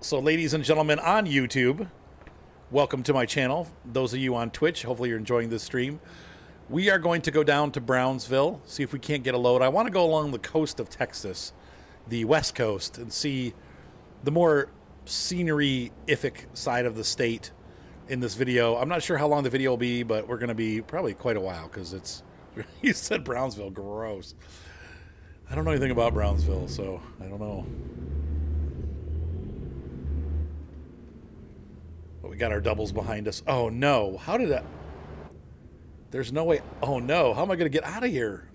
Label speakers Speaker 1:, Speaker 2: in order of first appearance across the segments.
Speaker 1: So, ladies and gentlemen on YouTube, welcome to my channel. Those of you on Twitch, hopefully you're enjoying this stream. We are going to go down to Brownsville, see if we can't get a load. I want to go along the coast of Texas, the west coast, and see the more scenery-ific side of the state in this video. I'm not sure how long the video will be, but we're going to be probably quite a while because it's... You said Brownsville, gross. I don't know anything about Brownsville, so I don't know. But we got our doubles behind us. Oh no, how did that... There's no way... Oh no, how am I going to get out of here?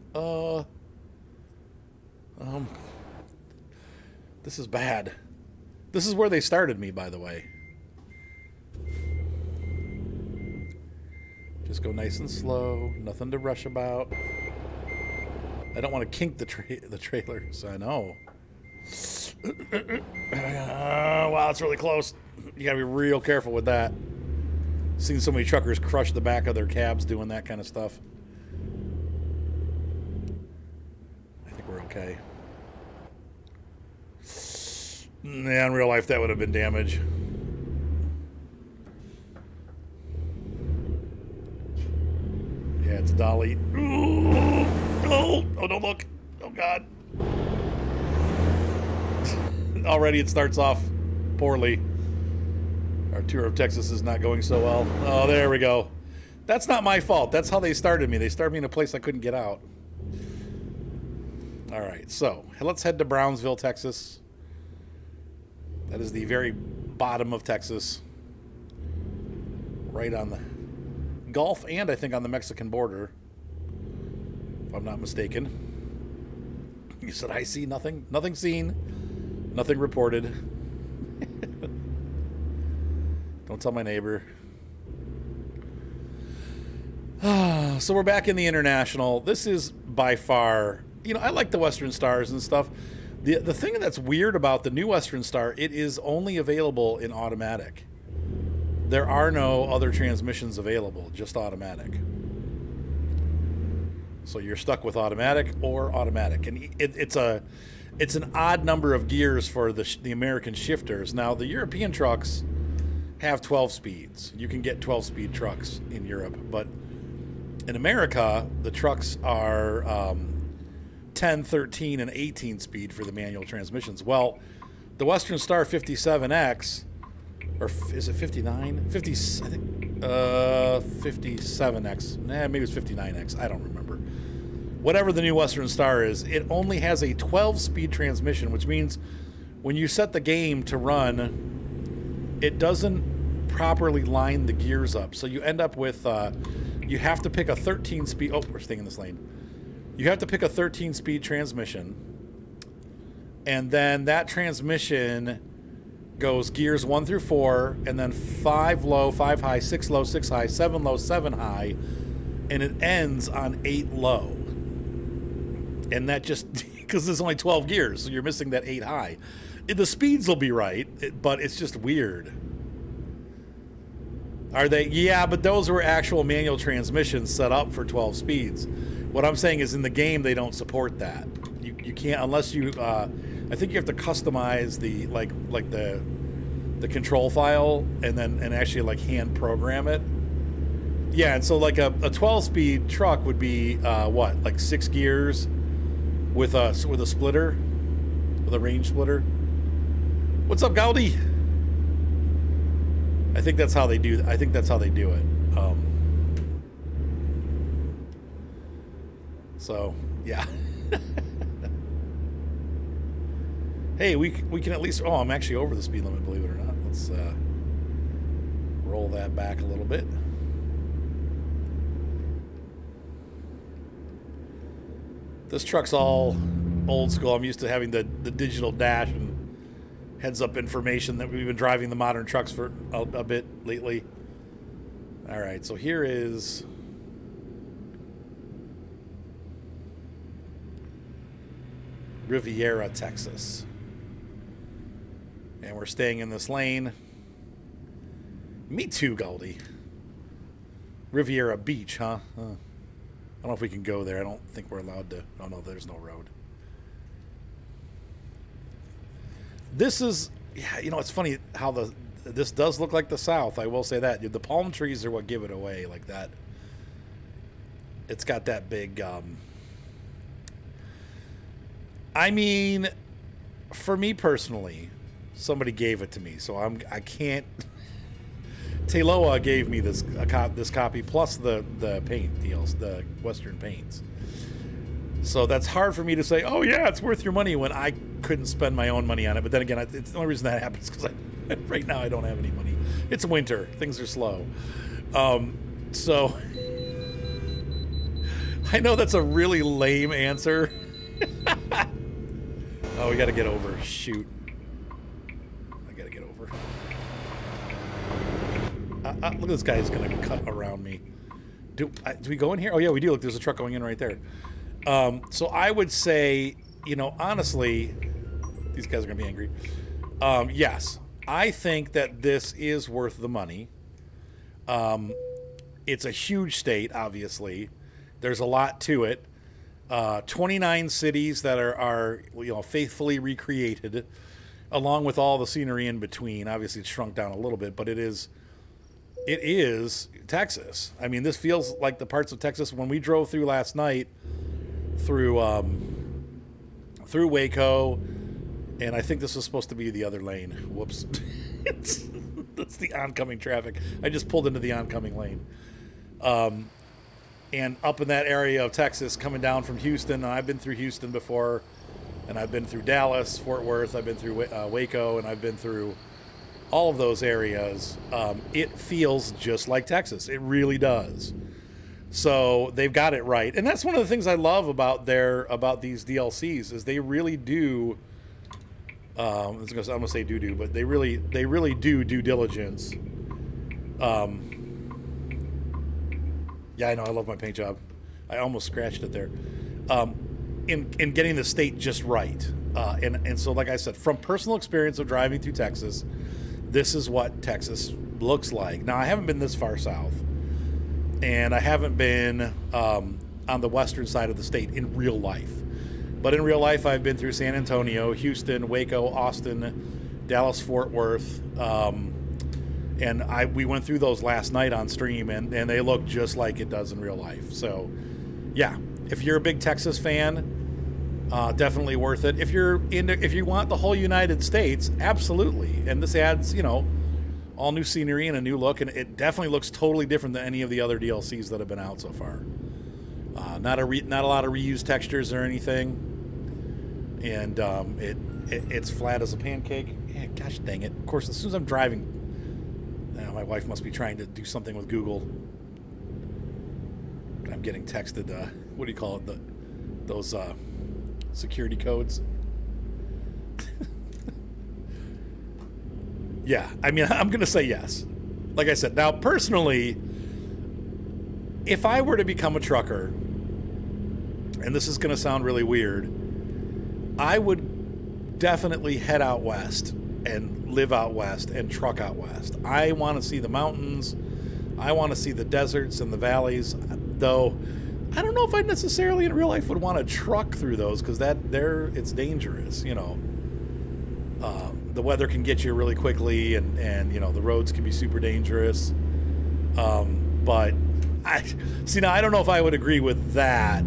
Speaker 1: This is bad. This is where they started me, by the way. Just go nice and slow, nothing to rush about. I don't want to kink the trailers, I know. Wow, it's really close. You gotta be real careful with that. Seen so many truckers crush the back of their cabs doing that kind of stuff. I think we're okay. Yeah, in real life that would have been damage. Yeah, it's a dolly. Ooh, oh, don't look. Oh, God. Already it starts off poorly. Our tour of Texas is not going so well. Oh, there we go. That's not my fault. That's how they started me. They started me in a place I couldn't get out. All right, so let's head to Brownsville, Texas. That is the very bottom of Texas. Right on the Gulf and I think on the Mexican border, if I'm not mistaken. You said I see nothing? Nothing seen. Nothing reported. Don't tell my neighbor. So we're back in the International. This is by far, you know, I like the Western Stars and stuff. The thing that's weird about the new Western Star, it is only available in automatic. There are no other transmissions available, just automatic. So you're stuck with automatic or automatic, and it's an odd number of gears for the American shifters. Now the European trucks have 12 speeds. You can get 12-speed trucks in Europe, but in America the trucks are 10, 13, and 18 speed for the manual transmissions. Well, the Western Star 57X. Or is it 59? 50, I think, 57X. Nah, maybe it's 59X. I don't remember. Whatever the new Western Star is, it only has a 12-speed transmission, which means when you set the game to run, it doesn't properly line the gears up. So you end up with, you have to pick a 13-speed... Oh, we're staying in this lane. You have to pick a 13-speed transmission, and then that transmission goes gears 1 through 4, and then 5 low, 5 high, 6 low, 6 high, 7 low, 7 high, and it ends on 8 low. And that just, because there's only 12 gears, so you're missing that 8 high. The speeds will be right, but it's just weird. Are they? Yeah, but those were actual manual transmissions set up for 12 speeds. What I'm saying is in the game, they don't support that. You can't, unless you, I think you have to customize the like the control file and actually like hand program it. Yeah, and so like a 12-speed truck would be what, like 6 gears with a splitter, with a range splitter. What's up, Gaudi? I think that's how they do. I think that's how they do it. So yeah. Hey, we can at least... Oh, I'm actually over the speed limit, believe it or not. Let's roll that back a little bit. This truck's all old school. I'm used to having the digital dash and heads-up information that we've been driving the modern trucks for a bit lately. All right, so here is... Riviera, Texas. And we're staying in this lane. Me too, Goldie. Riviera Beach, huh? I don't know if we can go there. I don't think we're allowed to. Oh, no, there's no road. This is yeah, you know, it's funny how this does look like the South. I will say that the palm trees are what give it away, like that. It's got that big. I mean, for me personally, somebody gave it to me, so I can't. Taloa gave me this copy plus the paint deals, the Western paints. So that's hard for me to say, oh yeah, it's worth your money when I couldn't spend my own money on it. But then again, it's the only reason that happens because right now I don't have any money. It's winter, things are slow. So I know that's a really lame answer. Oh, we got to get over. Shoot. I got to get over. Look at this guy is going to cut around me. Do we go in here? Oh, yeah, we do. Look, there's a truck going in right there. So I would say, you know, honestly, these guys are going to be angry. Yes, I think that this is worth the money. It's a huge state, obviously. There's a lot to it. 29 cities that are you know, faithfully recreated, along with all the scenery in between. Obviously, it's shrunk down a little bit, but it is Texas. I mean, this feels like the parts of Texas when we drove through last night, through Waco, and I think this was supposed to be the other lane. Whoops. That's the oncoming traffic. I just pulled into the oncoming lane. And up in that area of Texas, coming down from Houston, and I've been through Houston before, and I've been through Dallas, Fort Worth, I've been through Waco, and I've been through all of those areas. It feels just like Texas. It really does. So they've got it right, and that's one of the things I love about these DLCs is they really do. I'm gonna say do, but they really do due diligence. Yeah, I know. I love my paint job. I almost scratched it there. In getting the state just right, and so like I said, from personal experience of driving through Texas, this is what Texas looks like. Now I haven't been this far south, and I haven't been on the western side of the state in real life. But in real life, I've been through San Antonio, Houston, Waco, Austin, Dallas, Fort Worth, and we went through those last night on stream, and they look just like it does in real life. So, yeah, if you're a big Texas fan, definitely worth it. If you want the whole United States, absolutely. And this adds, you know, all new scenery and a new look, and it definitely looks totally different than any of the other DLCs that have been out so far. Not a lot of reused textures or anything. And it's flat as a pancake. Yeah, gosh dang it. Of course, as soon as I'm driving, my wife must be trying to do something with Google. I'm getting texted, what do you call it? Those security codes. Yeah, I mean, I'm going to say yes. Like I said, now, personally, if I were to become a trucker, and this is going to sound really weird, I would definitely head out west and live out west and truck out west. I want to see the mountains. I want to see the deserts and the valleys, though I don't know if I necessarily in real life would want to truck through those because it's dangerous, you know. The weather can get you really quickly, and you know, the roads can be super dangerous. But now I don't know if I would agree with that.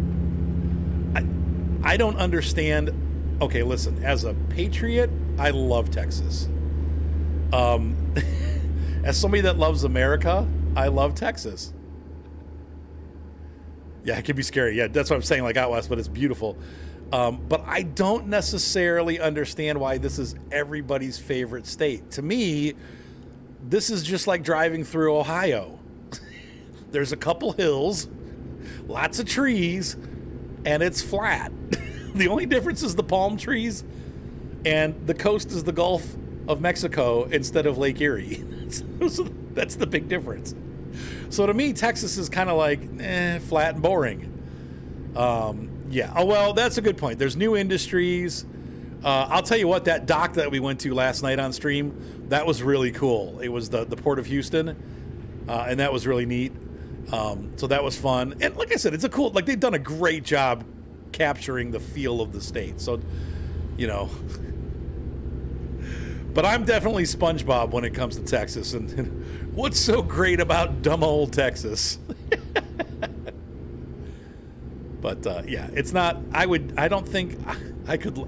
Speaker 1: I don't understand. Okay, listen, as a patriot, I love Texas. As somebody that loves America, I love Texas. Yeah, it can be scary. Yeah, that's what I'm saying, like out west, but it's beautiful. But I don't necessarily understand why this is everybody's favorite state. To me, this is just like driving through Ohio. There's a couple hills, lots of trees, and it's flat. The only difference is the palm trees, and the coast is the Gulf of Mexico instead of Lake Erie. So that's the big difference. So to me, Texas is kind of like flat and boring. Yeah. Oh, well, that's a good point. There's new industries. I'll tell you what, that dock that we went to last night on stream, that was really cool. It was the Port of Houston, and that was really neat. So that was fun. And like I said, it's a cool, like they've done a great job capturing the feel of the state. So, you know, But I'm definitely SpongeBob when it comes to Texas. And what's so great about dumb old Texas? But yeah, it's not. I don't think I could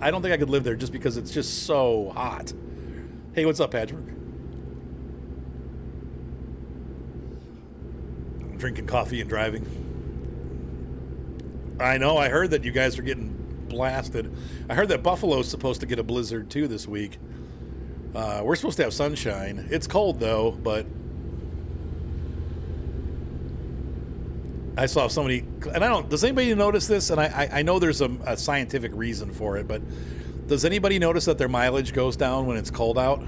Speaker 1: live there just because it's just so hot. Hey, what's up, Patrick? I'm drinking coffee and driving. I know. I heard that you guys are getting blasted. I heard that Buffalo's supposed to get a blizzard too this week. We're supposed to have sunshine. It's cold though, but I saw somebody, and I don't. Does anybody notice this? And I know there's a scientific reason for it, but does anybody notice that their mileage goes down when it's cold out?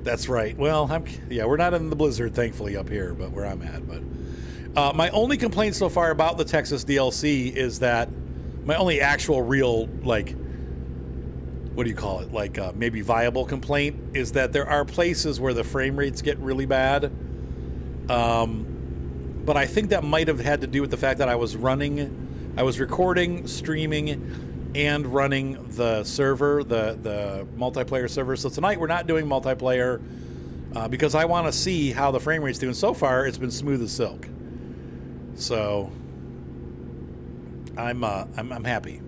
Speaker 1: That's right. Well, yeah, we're not in the blizzard, thankfully, up here, but where I'm at. But my only complaint so far about the Texas DLC is that my only actual real, like, what do you call it? Like, maybe viable complaint is that there are places where the frame rates get really bad. But I think that might have had to do with the fact that I was recording, streaming, and running the server, the multiplayer server. So tonight we're not doing multiplayer because I want to see how the frame rate's doing. So far, it's been smooth as silk. So I'm happy.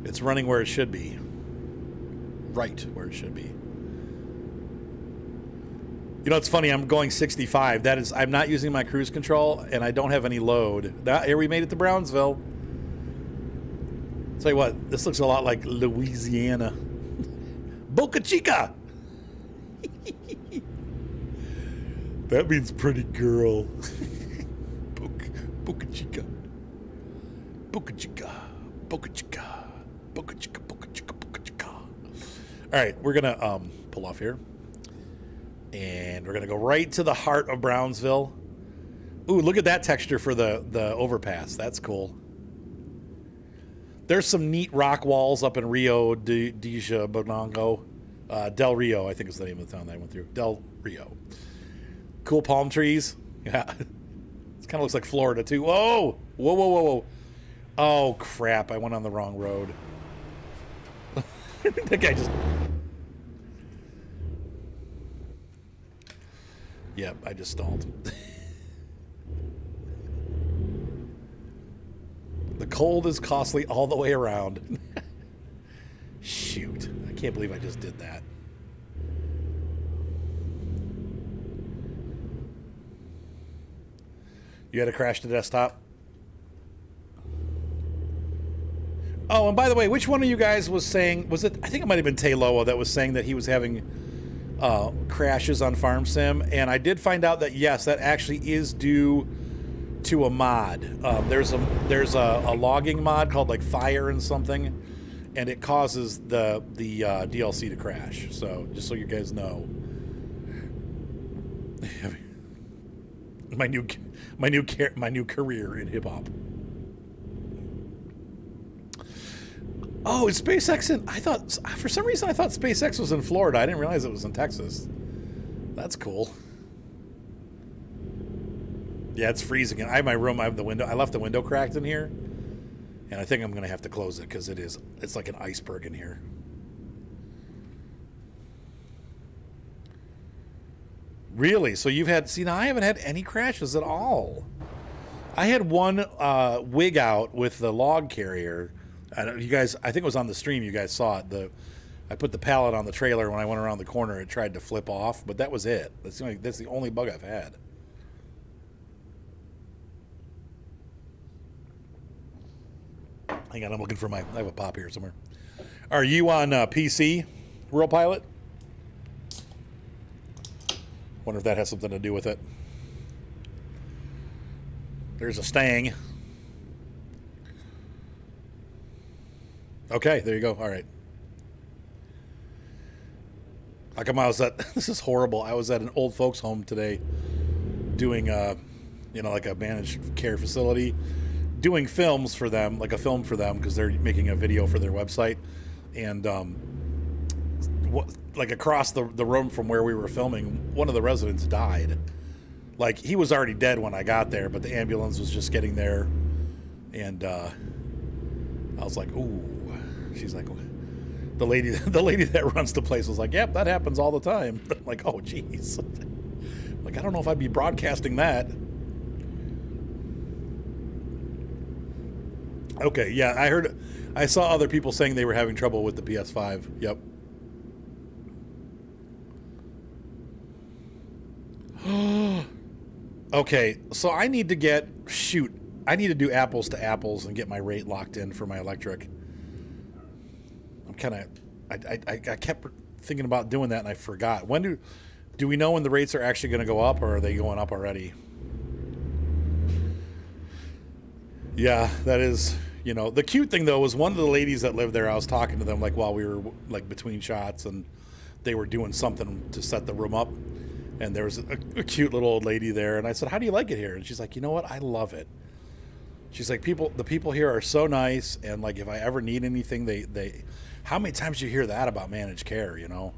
Speaker 1: It's running where it should be. Right where it should be. You know, it's funny, I'm going 65. That is, I'm not using my cruise control, and I don't have any load. Here we made it to Brownsville. Tell you what, this looks a lot like Louisiana. Boca Chica! That means pretty girl. Boca Chica. Boca Chica. Boca Chica. Boca Chica. Boca Chica. Boca Chica. All right, we're going to pull off here. And we're going to go right to the heart of Brownsville. Ooh, look at that texture for the overpass. That's cool. There's some neat rock walls up in Rio de Janeiro. Del Rio, I think is the name of the town that I went through. Del Rio. Cool palm trees. Yeah. It kind of looks like Florida, too. Whoa! Whoa, whoa, whoa, whoa. Oh, crap. I went on the wrong road. That guy just... Yep, I just stalled. The cold is costly all the way around. Shoot. I can't believe I just did that. You had to crash the desktop? Oh, and by the way, which one of you guys was saying... Was it? I think it might have been Tayloa that was saying that he was having... crashes on Farm Sim, and I did find out that yes, that actually is due to a mod. There's a logging mod called like Fire and something, and it causes the DLC to crash. So just so you guys know, my new career in hip hop. Oh, it's SpaceX in... I thought... For some reason, I thought SpaceX was in Florida. I didn't realize it was in Texas. That's cool. Yeah, it's freezing. I have my room. I have the window. I left the window cracked in here. And I think I'm going to have to close it because it's like an iceberg in here. Really? So you've had... See, now I haven't had any crashes at all. I had one wig out with the log carrier... you guys, I think it was on the stream. You guys saw it. I put the pallet on the trailer. When I went around the corner, it tried to flip off, but that was it. That's the only bug I've had. Hang on, I'm looking for I have a pop here somewhere. Are you on PC, World Pilot? Wonder if that has something to do with it. There's a Stang. Okay, there you go. All right. How come I was at... This is horrible. I was at an old folks home today doing, like a managed care facility, doing films for them, like a film for them, because they're making a video for their website. And, like, across the room from where we were filming, one of the residents died. Like, he was already dead when I got there, but the ambulance was just getting there. And I was like, ooh. She's like, the lady that runs the place was like, yep, that happens all the time. I'm like, oh, jeez. Like, I don't know if I'd be broadcasting that. Okay, yeah, I saw other people saying they were having trouble with the PS5. Yep. Okay, so I need to I need to do apples to apples and get my rate locked in for my electric. I'm kind of, I kept thinking about doing that and I forgot. When do we know when the rates are actually going to go up, or are they going up already? Yeah, that is, you know, the cute thing though was one of the ladies that lived there, I was talking to them like while we were like between shots, and they were doing something to set the room up, and there was a cute little old lady there, and I said, how do you like it here? And she's like, you know what, I love it. She's like, the people here are so nice, and like if I ever need anything, they how many times do you hear that about managed care, you know?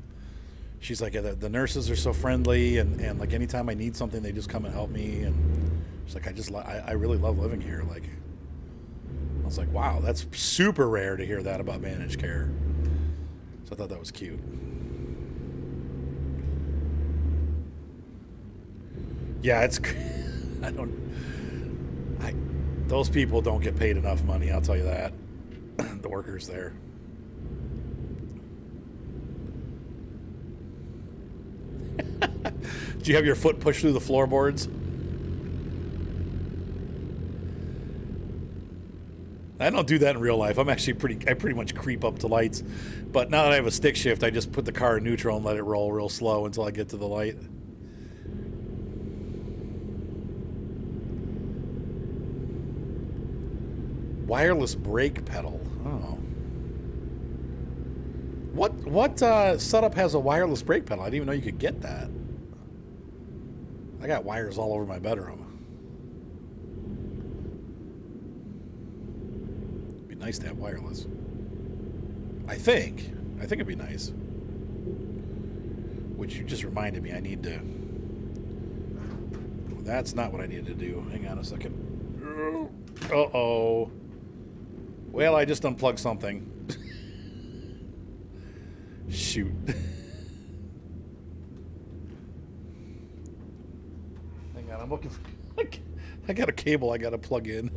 Speaker 1: She's like, the nurses are so friendly, and like anytime I need something, they just come and help me. And she's like, I really love living here. Like, I was like, wow, that's super rare to hear that about managed care. So I thought that was cute. Yeah, it's those people don't get paid enough money, I'll tell you that. The workers there. Do you have your foot pushed through the floorboards? I don't do that in real life. I pretty much creep up to lights. But now that I have a stick shift, I just put the car in neutral and let it roll real slow until I get to the light. Wireless brake pedal. Oh. What setup has a wireless brake pedal? I didn't even know you could get that. I got wires all over my bedroom. It'd be nice to have wireless. I think it'd be nice. Which you just reminded me I need to... That's not what I needed to do. Hang on a second. Uh-oh. Well, I just unplugged something. Shoot. Hang on, I'm looking for... I got a cable I got to plug in.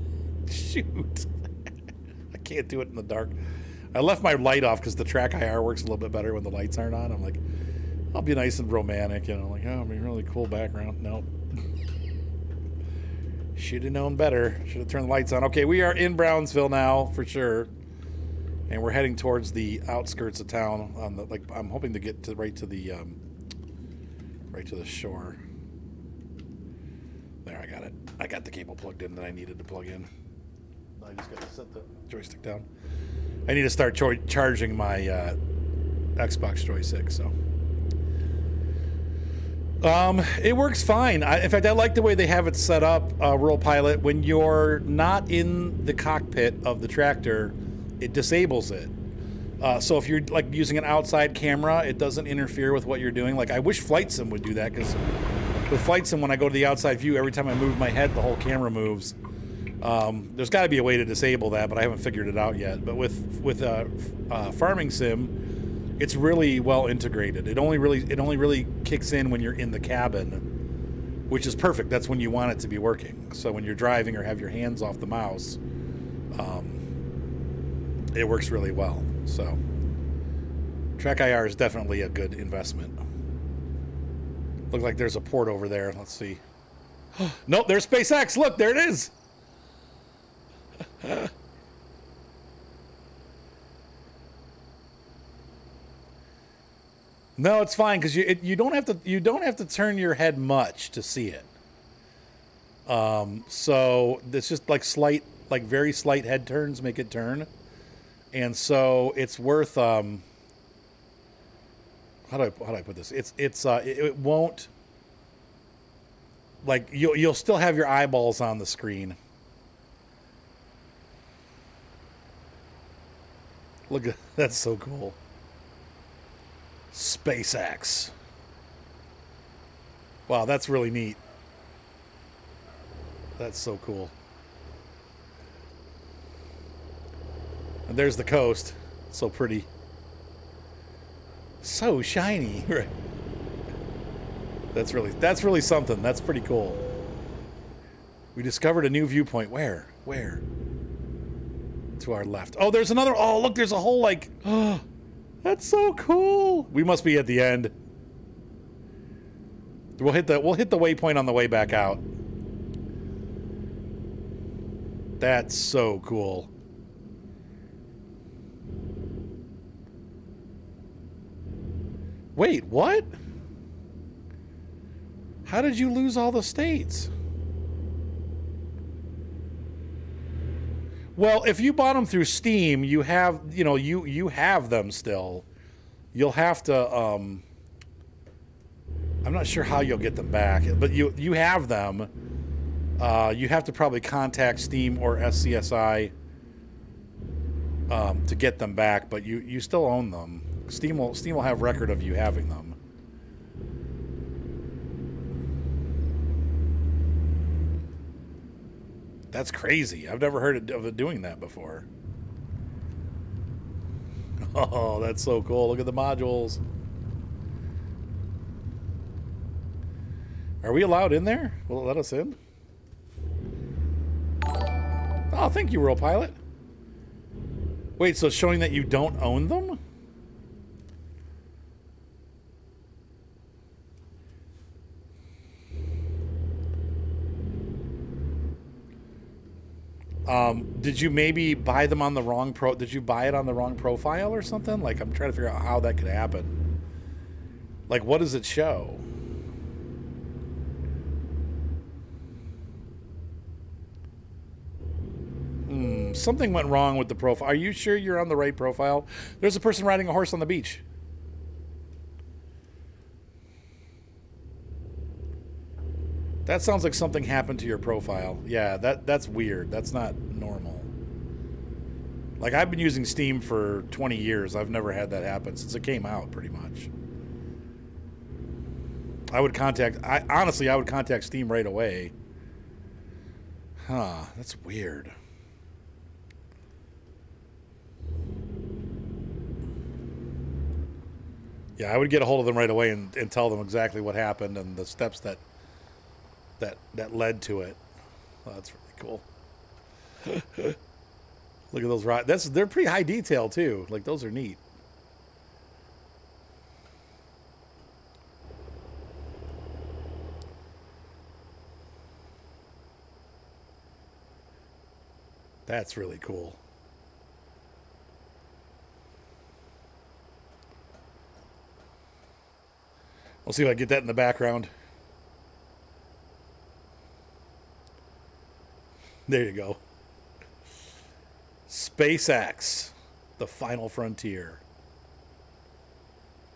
Speaker 1: Shoot. I can't do it in the dark. I left my light off because the track IR works a little bit better when the lights aren't on. I'm like, I'll be nice and romantic, you know, like, oh, it'll be really cool background. Nope. Should have known better. Should have turned the lights on. Okay, we are in Brownsville now for sure, and we're heading towards the outskirts of town. On the I'm hoping to get to right to the shore. There, I got it. I got the cable plugged in that I needed to plug in. I just got to set the joystick down. I need to start charging my Xbox joystick. So. It works fine. In fact, I like the way they have it set up, Rural Pilot. When you're not in the cockpit of the tractor, it disables it. So if you're like using an outside camera, it doesn't interfere with what you're doing. Like I wish Flight Sim would do that, because with Flight Sim, when I go to the outside view, every time I move my head, the whole camera moves. There's got to be a way to disable that, but I haven't figured it out yet. But with Farming Sim, it's really well integrated. It only really kicks in when you're in the cabin, which is perfect. That's when you want it to be working. So when you're driving or have your hands off the mouse, it works really well. So Track IR is definitely a good investment. Look like there's a port over there. Let's see. Nope, there's SpaceX. Look, there it is. No, it's fine because you don't have to turn your head much to see it. So it's just like very slight head turns make it turn, and so it's worth. How do I put this? It won't. Like you'll still have your eyeballs on the screen. Look at that's so cool. SpaceX. Wow, that's really neat. That's so cool. And there's the coast. So pretty. So shiny. Right. That's really something. That's pretty cool. We discovered a new viewpoint. Where? Where? To our left. Oh, there's another. Oh, look, there's a whole like. Oh, that's so cool. We must be at the end. We'll hit the waypoint on the way back out. That's so cool. Wait, what? How did you lose all the states? Well, if you bought them through Steam, you have, you have them still. You'll have to, I'm not sure how you'll get them back, but you have them. You have to probably contact Steam or SCSI to get them back, but you still own them. Steam will have record of you having them. That's crazy. I've never heard of it doing that before. Oh, that's so cool. Look at the modules. Are we allowed in there? Will it let us in? Oh, thank you, World Pilot. Wait, so it's showing that you don't own them? Did you maybe buy them on the wrong did you buy it on the wrong profile or something? Like, I'm trying to figure out how that could happen. Like, what does it show? Something went wrong with the profile. Are you sure you're on the right profile? There's a person riding a horse on the beach. That sounds like something happened to your profile. Yeah, that's weird. That's not normal. Like, I've been using Steam for 20 years. I've never had that happen since it came out, pretty much. Honestly, I would contact Steam right away. Huh, that's weird. Yeah, I would get a hold of them right away and tell them exactly what happened and the steps that led to it. Oh, that's really cool. Look at those rods. They're pretty high detail too. Like, those are neat. That's really cool. We'll see if I can get that in the background. There you go. SpaceX, the final frontier.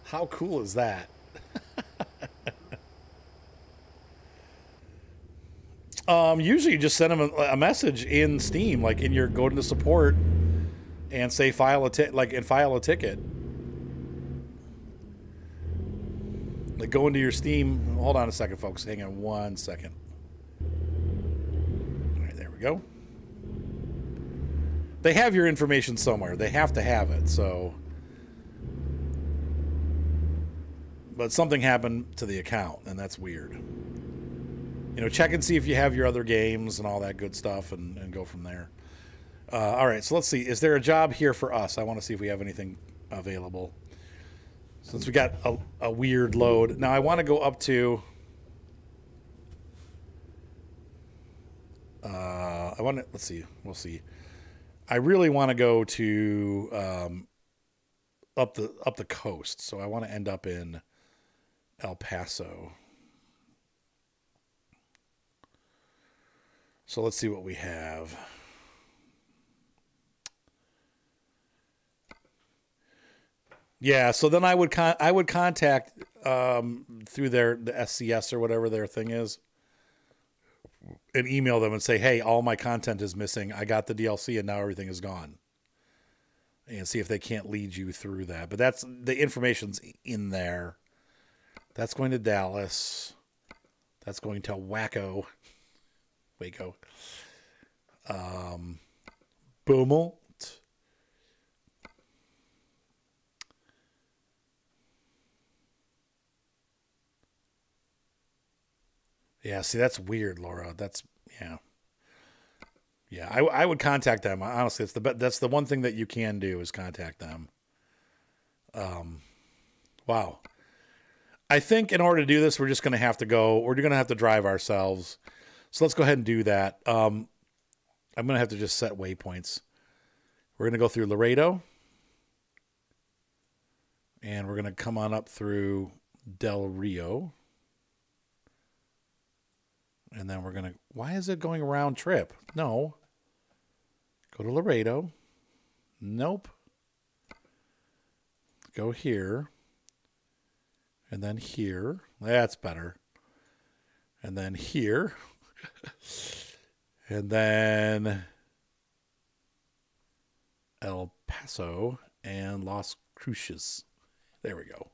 Speaker 1: How cool is that? Usually you just send them a message in Steam, like go to support and say file a ticket. Like, go into your Steam. Hold on a second, folks. Hang on 1 second. All right, there we go. They have your information somewhere. They have to have it, so. But something happened to the account, and that's weird. Check and see if you have your other games and all that good stuff, and go from there. All right, so let's see. Is there a job here for us? I want to see if we have anything available. Since we got a weird load. Now I want to go up to... let's see. We'll see. I really want to go to up the coast. So I want to end up in El Paso. So let's see what we have. Yeah, so then I would contact through the SCS or whatever their thing is, and email them and say, hey, all my content is missing. I got the DLC and now everything is gone. And see if they can't lead you through that. But that's the information's in there. That's going to Dallas. That's going to Waco. Boomel. Yeah, see, that's weird, Laura. That's, yeah. Yeah, I would contact them. Honestly, that's the one thing that you can do is contact them. Wow. I think in order to do this, we're just going to have to go. We're going to have to drive ourselves. So let's go ahead and do that. I'm going to have to just set waypoints. We're going to go through Laredo. And we're going to come on up through Del Rio. And then we're going to... Why is it going round trip? No. Go to Laredo. Nope. Go here. And then here. That's better. And then here. And then El Paso and Las Cruces. There we go.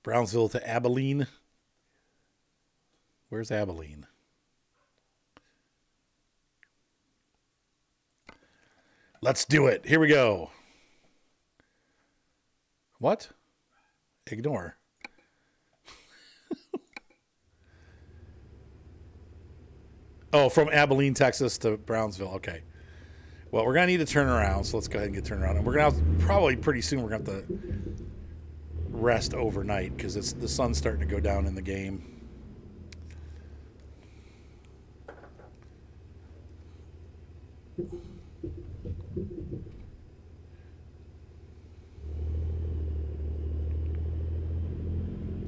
Speaker 1: Brownsville to Abilene. Where's Abilene? Let's do it. Here we go. What? Ignore. Oh, from Abilene, Texas to Brownsville. Okay. Well, we're going to need to turn around, so let's go ahead and get turned around. And we're going to have, probably pretty soon, we're going to have to rest overnight because the sun's starting to go down in the game.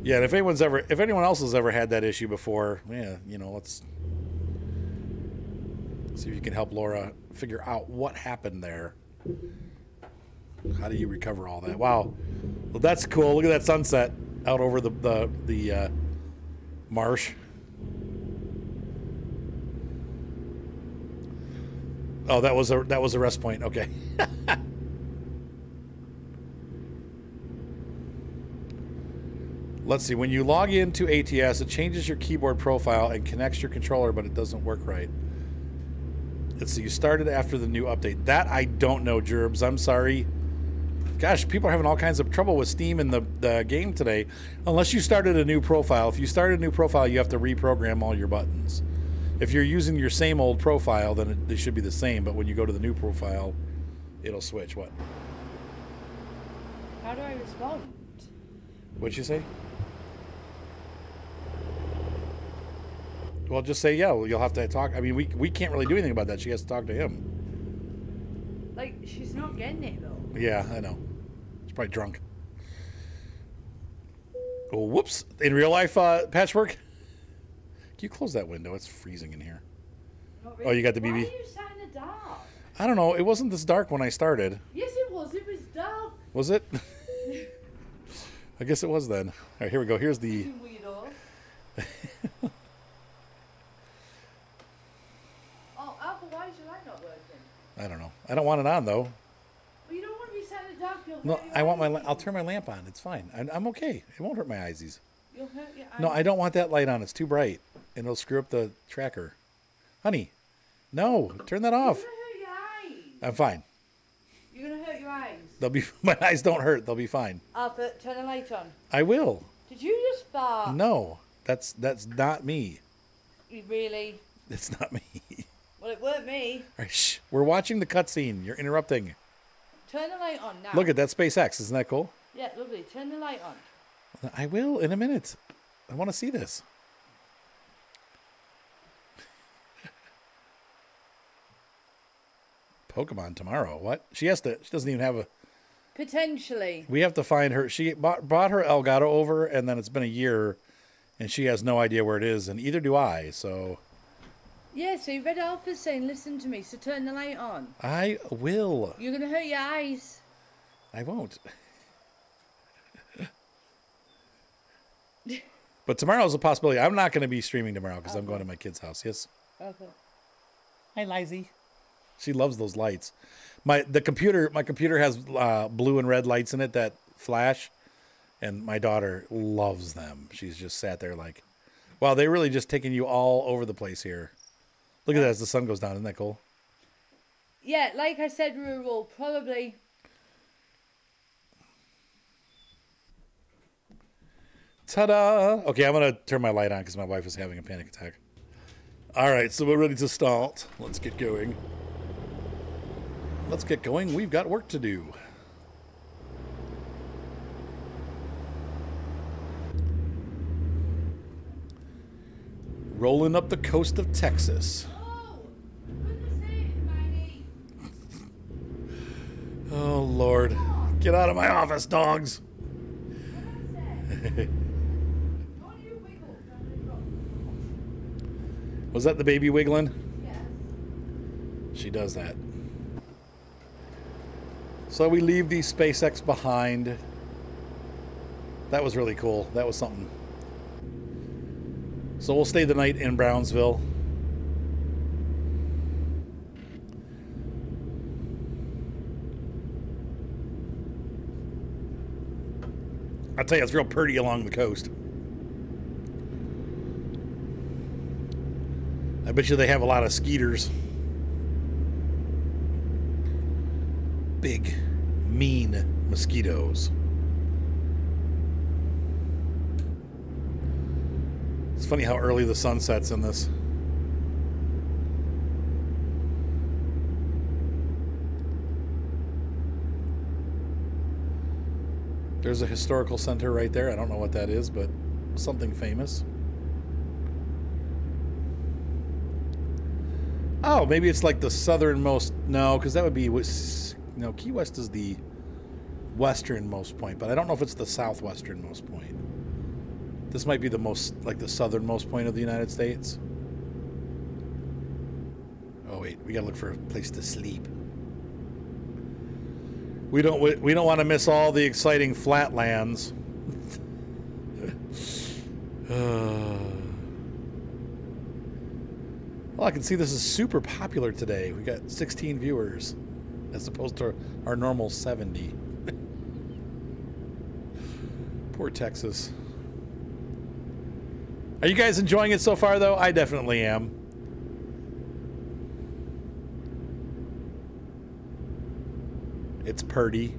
Speaker 1: Yeah, and if anyone else has ever had that issue before, yeah, you know, let's see if you can help Laura figure out what happened there. How do you recover all that? Wow, well, that's cool. Look at that sunset out over the marsh. Oh, that was a rest point. Okay. Let's see. When you log into ATS, it changes your keyboard profile and connects your controller, but it doesn't work right. Let's see. You started after the new update. That I don't know, Gerbs. I'm sorry. Gosh, people are having all kinds of trouble with Steam in the game today. Unless you started a new profile. If you started a new profile, you have to reprogram all your buttons. If you're using your same old profile, then they should be the same. But when you go to the new profile, it'll switch. What?
Speaker 2: How do I respond?
Speaker 1: What'd you say? Well, just say, yeah, well, you'll have to talk. I mean, we can't really do anything about that. She has to talk to him.
Speaker 2: Like, she's not getting it, though.
Speaker 1: Yeah, I know. She's probably drunk. Oh, whoops. In real life, Patchwork? Can you close that window? It's freezing in here.
Speaker 2: Not really.
Speaker 1: Oh, you got the BB?
Speaker 2: Why are you sat in the dark?
Speaker 1: I don't know. It wasn't this dark when I started.
Speaker 2: Yes, it was. It was dark.
Speaker 1: Was it? I guess it was then. All right, here we go. Here's the...
Speaker 2: Weirdo. Oh, Alpha, why is your light not working?
Speaker 1: I don't know. I don't want it on, though.
Speaker 2: Well, you don't want to be sat in the dark.
Speaker 1: No, I want my... I'll turn my lamp on. It's fine. I'm okay. It won't hurt my eyesies.
Speaker 2: You'll hurt your eyes.
Speaker 1: No, I don't want that light on. It's too bright. And it'll screw up the tracker. Honey, no. Turn that off.
Speaker 2: You're going to hurt your eyes.
Speaker 1: I'm fine.
Speaker 2: You're going to hurt your eyes.
Speaker 1: They'll be... My eyes don't hurt. They'll be fine.
Speaker 2: Alpha, turn the light on.
Speaker 1: I will.
Speaker 2: Did you just fart?
Speaker 1: No. That's not me.
Speaker 2: You really?
Speaker 1: It's not me.
Speaker 2: Well, it weren't me.
Speaker 1: All right, shh. We're watching the cutscene. You're interrupting.
Speaker 2: Turn the light on now.
Speaker 1: Look at that SpaceX. Isn't that cool?
Speaker 2: Yeah, lovely. Turn the light on.
Speaker 1: I will in a minute. I want to see this. Pokemon tomorrow. What? She doesn't even have a...
Speaker 2: Potentially.
Speaker 1: We have to find her. She brought her Elgato over, and then it's been a year, and she has no idea where it is, and either do I, so...
Speaker 2: Yeah, so you read Alpha saying, listen to me, so turn the light on.
Speaker 1: I will.
Speaker 2: You're going to hurt your eyes.
Speaker 1: I won't. But tomorrow's a possibility. I'm not going to be streaming tomorrow because I'm going to my kid's house. Yes?
Speaker 2: Okay.
Speaker 1: Hi, Lizzie. She loves those lights. My computer has blue and red lights in it that flash, and my daughter loves them. She's just sat there like, wow, they're really just taking you all over the place here. Look at that as the sun goes down. Isn't that cool?
Speaker 2: Yeah, like I said, rural, probably
Speaker 1: Ta-da! Okay, I'm going to turn my light on because my wife is having a panic attack. All right, so we're ready to start. Let's get going. Let's get going. We've got work to do. Rolling up the coast of Texas. Oh, Lord. Get out of my office, dogs. Was that the baby wiggling?
Speaker 2: Yes.
Speaker 1: She does that. So we leave the SpaceX behind. That was really cool. That was something. So we'll stay the night in Brownsville. I'll tell you, it's real pretty along the coast. I bet you they have a lot of skeeters. Big, mean mosquitoes. It's funny how early the sun sets in this. There's a historical center right there. I don't know what that is, but something famous. Oh, maybe it's like the southernmost. No, because that would be. No, Key West is the westernmost point, but I don't know if it's the southwesternmost point. This might be the most, like the southernmost point of the United States. Oh wait, we gotta look for a place to sleep. We don't want to miss all the exciting flatlands. Well, I can see this is super popular today. We got 16 viewers as opposed to our normal 70. Poor Texas. Are you guys enjoying it so far, though? I definitely am. It's pretty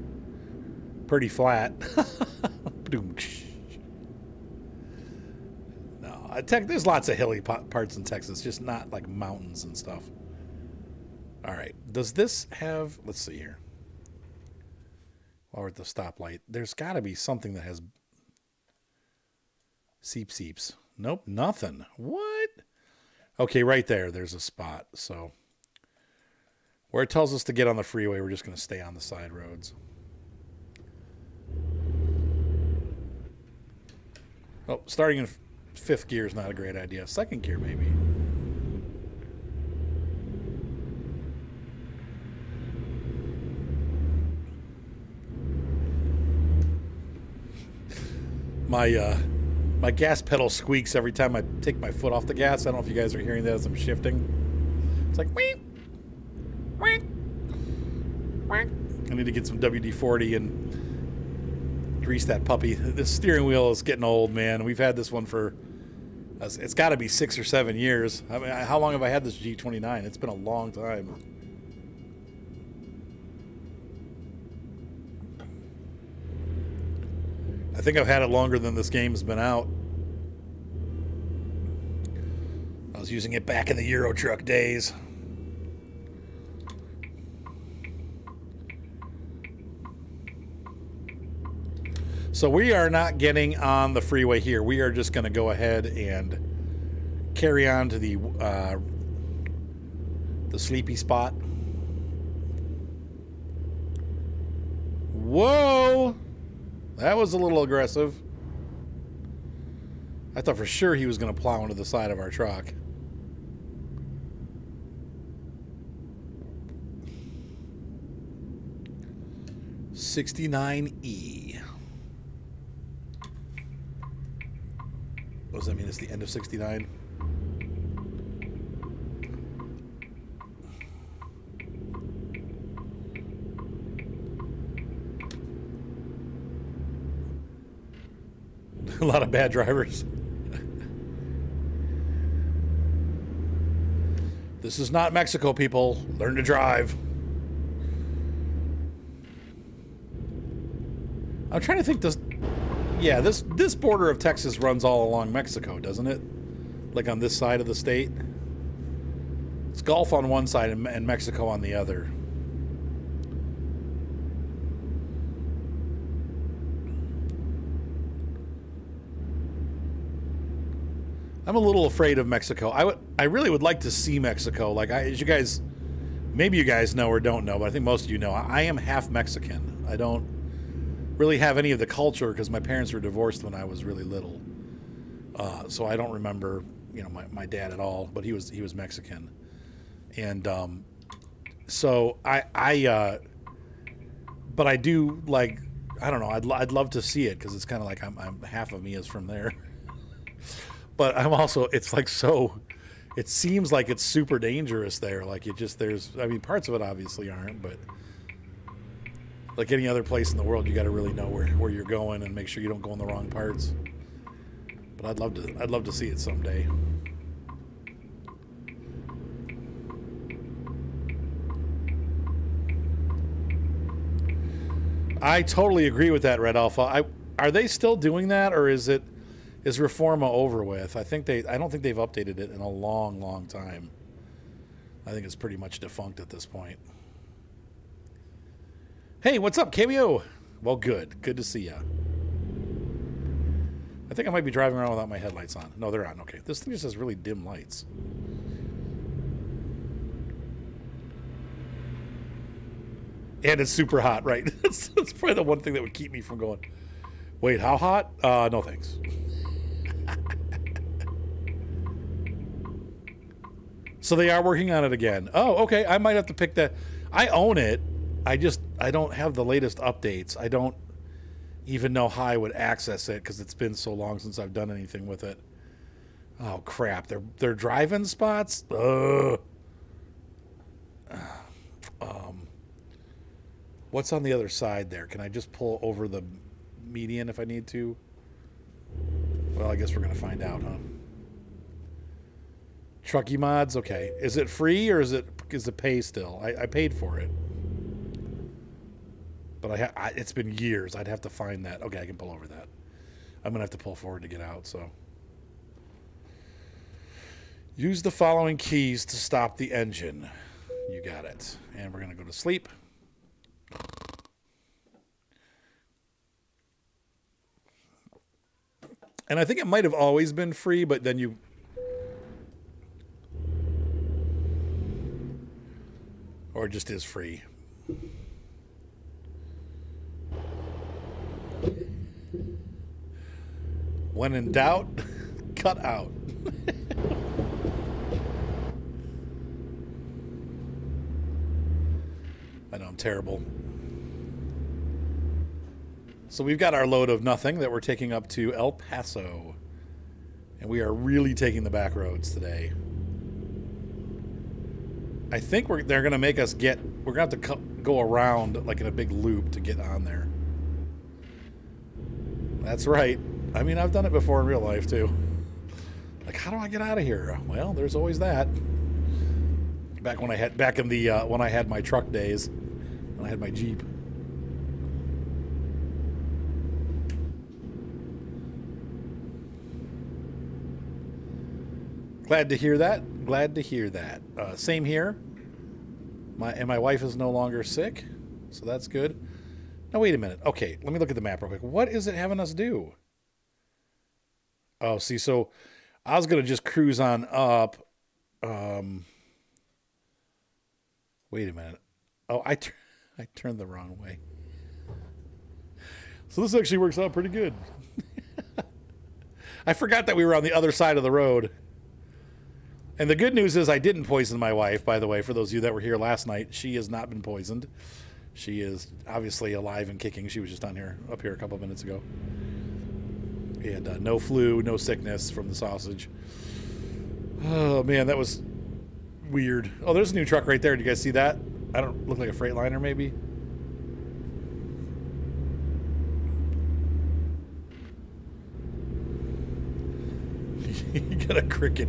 Speaker 1: flat. No, there's lots of hilly parts in Texas, just not like mountains and stuff. All right, does this have? Let's see here. While we're at the stoplight, there's got to be something that has seeps. Nope, nothing. What? Okay, right there. There's a spot. So where it tells us to get on the freeway, we're just going to stay on the side roads. Oh, starting in fifth gear is not a great idea. Second gear, maybe. My gas pedal squeaks every time I take my foot off the gas. I don't know if you guys are hearing that as I'm shifting. It's like, wee, wee, wee. I need to get some WD-40 and grease that puppy. This steering wheel is getting old, man. We've had this one for, it's got to be 6 or 7 years. I mean, how long have I had this G29? It's been a long time. I think I've had it longer than this game's been out. I was using it back in the Euro Truck days. So we are not getting on the freeway here. We are just going to go ahead and carry on to the sleepy spot. Whoa! That was a little aggressive. I thought for sure he was going to plow into the side of our truck. $69E. What does that mean? It's the end of 69? A lot of bad drivers. This is not Mexico, people. Learn to drive. I'm trying to think, Yeah, this border of Texas runs all along Mexico, doesn't it? Like on this side of the state. It's Gulf on one side and Mexico on the other. I'm a little afraid of Mexico. I really would like to see Mexico. Like, as you guys, maybe you guys know or don't know, but I think most of you know, I am half Mexican. I don't really have any of the culture because my parents were divorced when I was really little. So I don't remember, you know, my dad at all, but he was Mexican. And so but I do, like, I don't know, I'd love to see it because it's kind of like I'm half of me is from there. But I'm also, it's like so, it seems like it's super dangerous there. Like I mean, parts of it obviously aren't, but like any other place in the world, you got to really know where you're going and make sure you don't go in the wrong parts. But I'd love to see it someday. I totally agree with that, Red Alpha. Are they still doing that, or is Reforma over with? I don't think they've updated it in a long, long time. I think it's pretty much defunct at this point. Hey, what's up, Cameo? Well, good to see ya. I think I might be driving around without my headlights on. No, they're on. Okay, this thing just has really dim lights. And it's super hot, right? That's probably the one thing that would keep me from going, wait, how hot? No thanks. So they are working on it again. Oh, okay. I might have to pick that. I own it. I don't have the latest updates. I don't even know how I would access it because it's been so long since I've done anything with it. Oh crap! They're drive-in spots. Ugh. What's on the other side there? Can I just pull over the median if I need to? Well, I guess we're gonna find out, huh? Truckee mods, okay. Is it free or is it pay still? I paid for it, but it's been years. I'd have to find that. Okay, I can pull over that. I'm gonna have to pull forward to get out. So use the following keys to stop the engine. You got it. And we're gonna go to sleep. And I think it might have always been free, but then you... Or it just is free. When in doubt, cut out. I know I'm terrible. So we've got our load of nothing that we're taking up to El Paso. And we are really taking the back roads today. I think they're going to make us we're going to have to go around like in a big loop to get on there. That's right. I mean, I've done it before in real life too. Like, how do I get out of here? Well, there's always that. Back when I had my truck days, when I had my Jeep. Glad to hear that. Glad to hear that. Same here. My wife is no longer sick, so that's good. Now, wait a minute. Okay, let me look at the map real quick. What is it having us do? Oh, see, so I was going to just cruise on up. Wait a minute. Oh, I turned the wrong way. So this actually works out pretty good. I forgot that we were on the other side of the road. And the good news is I didn't poison my wife, by the way, for those of you that were here last night. She has not been poisoned. She is obviously alive and kicking. She was just up here a couple of minutes ago. And no flu, no sickness from the sausage. Oh, man, that was weird. Oh, there's a new truck right there. Do you guys see that? I don't look like a Freightliner, maybe? You got a cricket.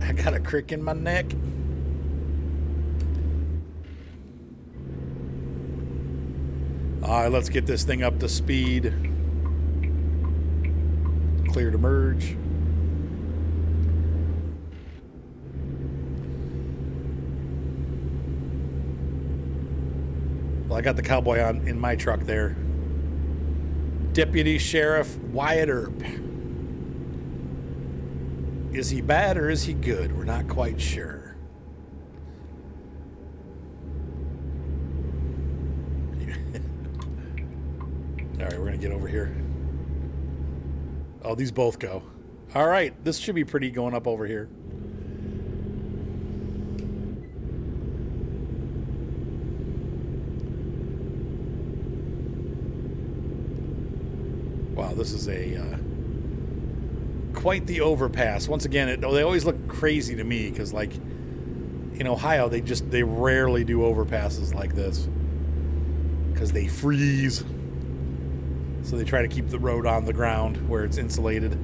Speaker 1: I got a crick in my neck. All right, let's get this thing up to speed. clear to merge. Well, I got the cowboy on in my truck there. Deputy Sheriff Wyatt Earp. Is he bad or is he good? We're not quite sure. All right, we're going to get over here. Oh, these both go. All right, this should be pretty going up over here. Wow, this is a quite the overpass. Once again, they always look crazy to me because, like, in Ohio, they rarely do overpasses like this because they freeze. So they try to keep the road on the ground where it's insulated.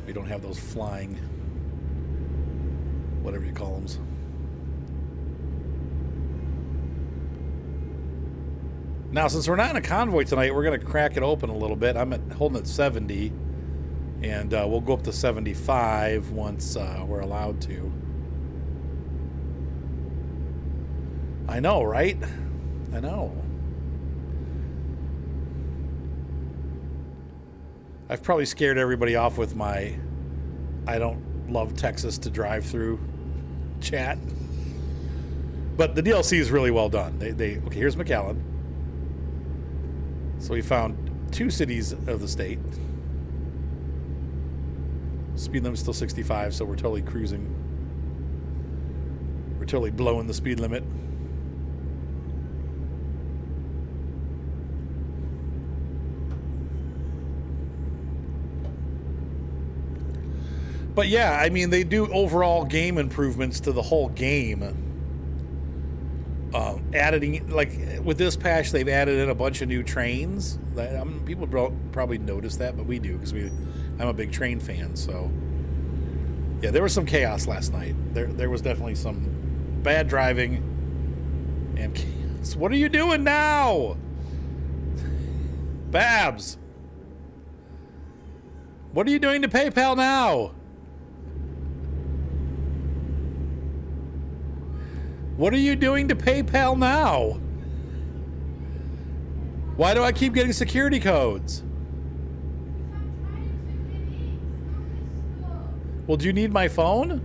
Speaker 1: We don't have those flying, whatever you call them. Now, since we're not in a convoy tonight, we're going to crack it open a little bit. I'm holding at 70, and we'll go up to 75 once we're allowed to. I know, right? I know. I've probably scared everybody off with my I don't love Texas to drive through chat. But the DLC is really well done. Okay, here's McAllen. So we found 2 cities of the state. Speed limit's still 65, so we're totally cruising. We're totally blowing the speed limit. But yeah, I mean, they do overall game improvements to the whole game. Adding, like, with this patch, they've added in a bunch of new trains. People probably notice that, but we do because I'm a big train fan. So yeah, there was some chaos last night. There was definitely some bad driving and chaos. What are you doing now, Babs? What are you doing to PayPal now? What are you doing to PayPal now? Why do I keep getting security codes? Well, do you need my phone?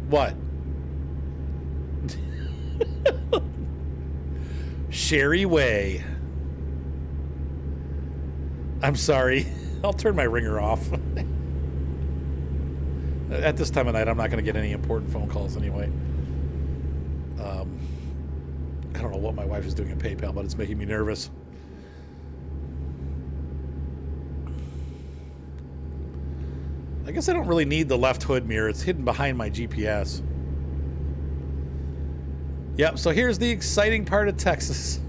Speaker 1: What? Sherry Way. I'm sorry. I'll turn my ringer off. At this time of night, I'm not going to get any important phone calls anyway. I don't know what my wife is doing at PayPal, but it's making me nervous. I guess I don't really need the left hood mirror. It's hidden behind my GPS. Yep, so here's the exciting part of Texas.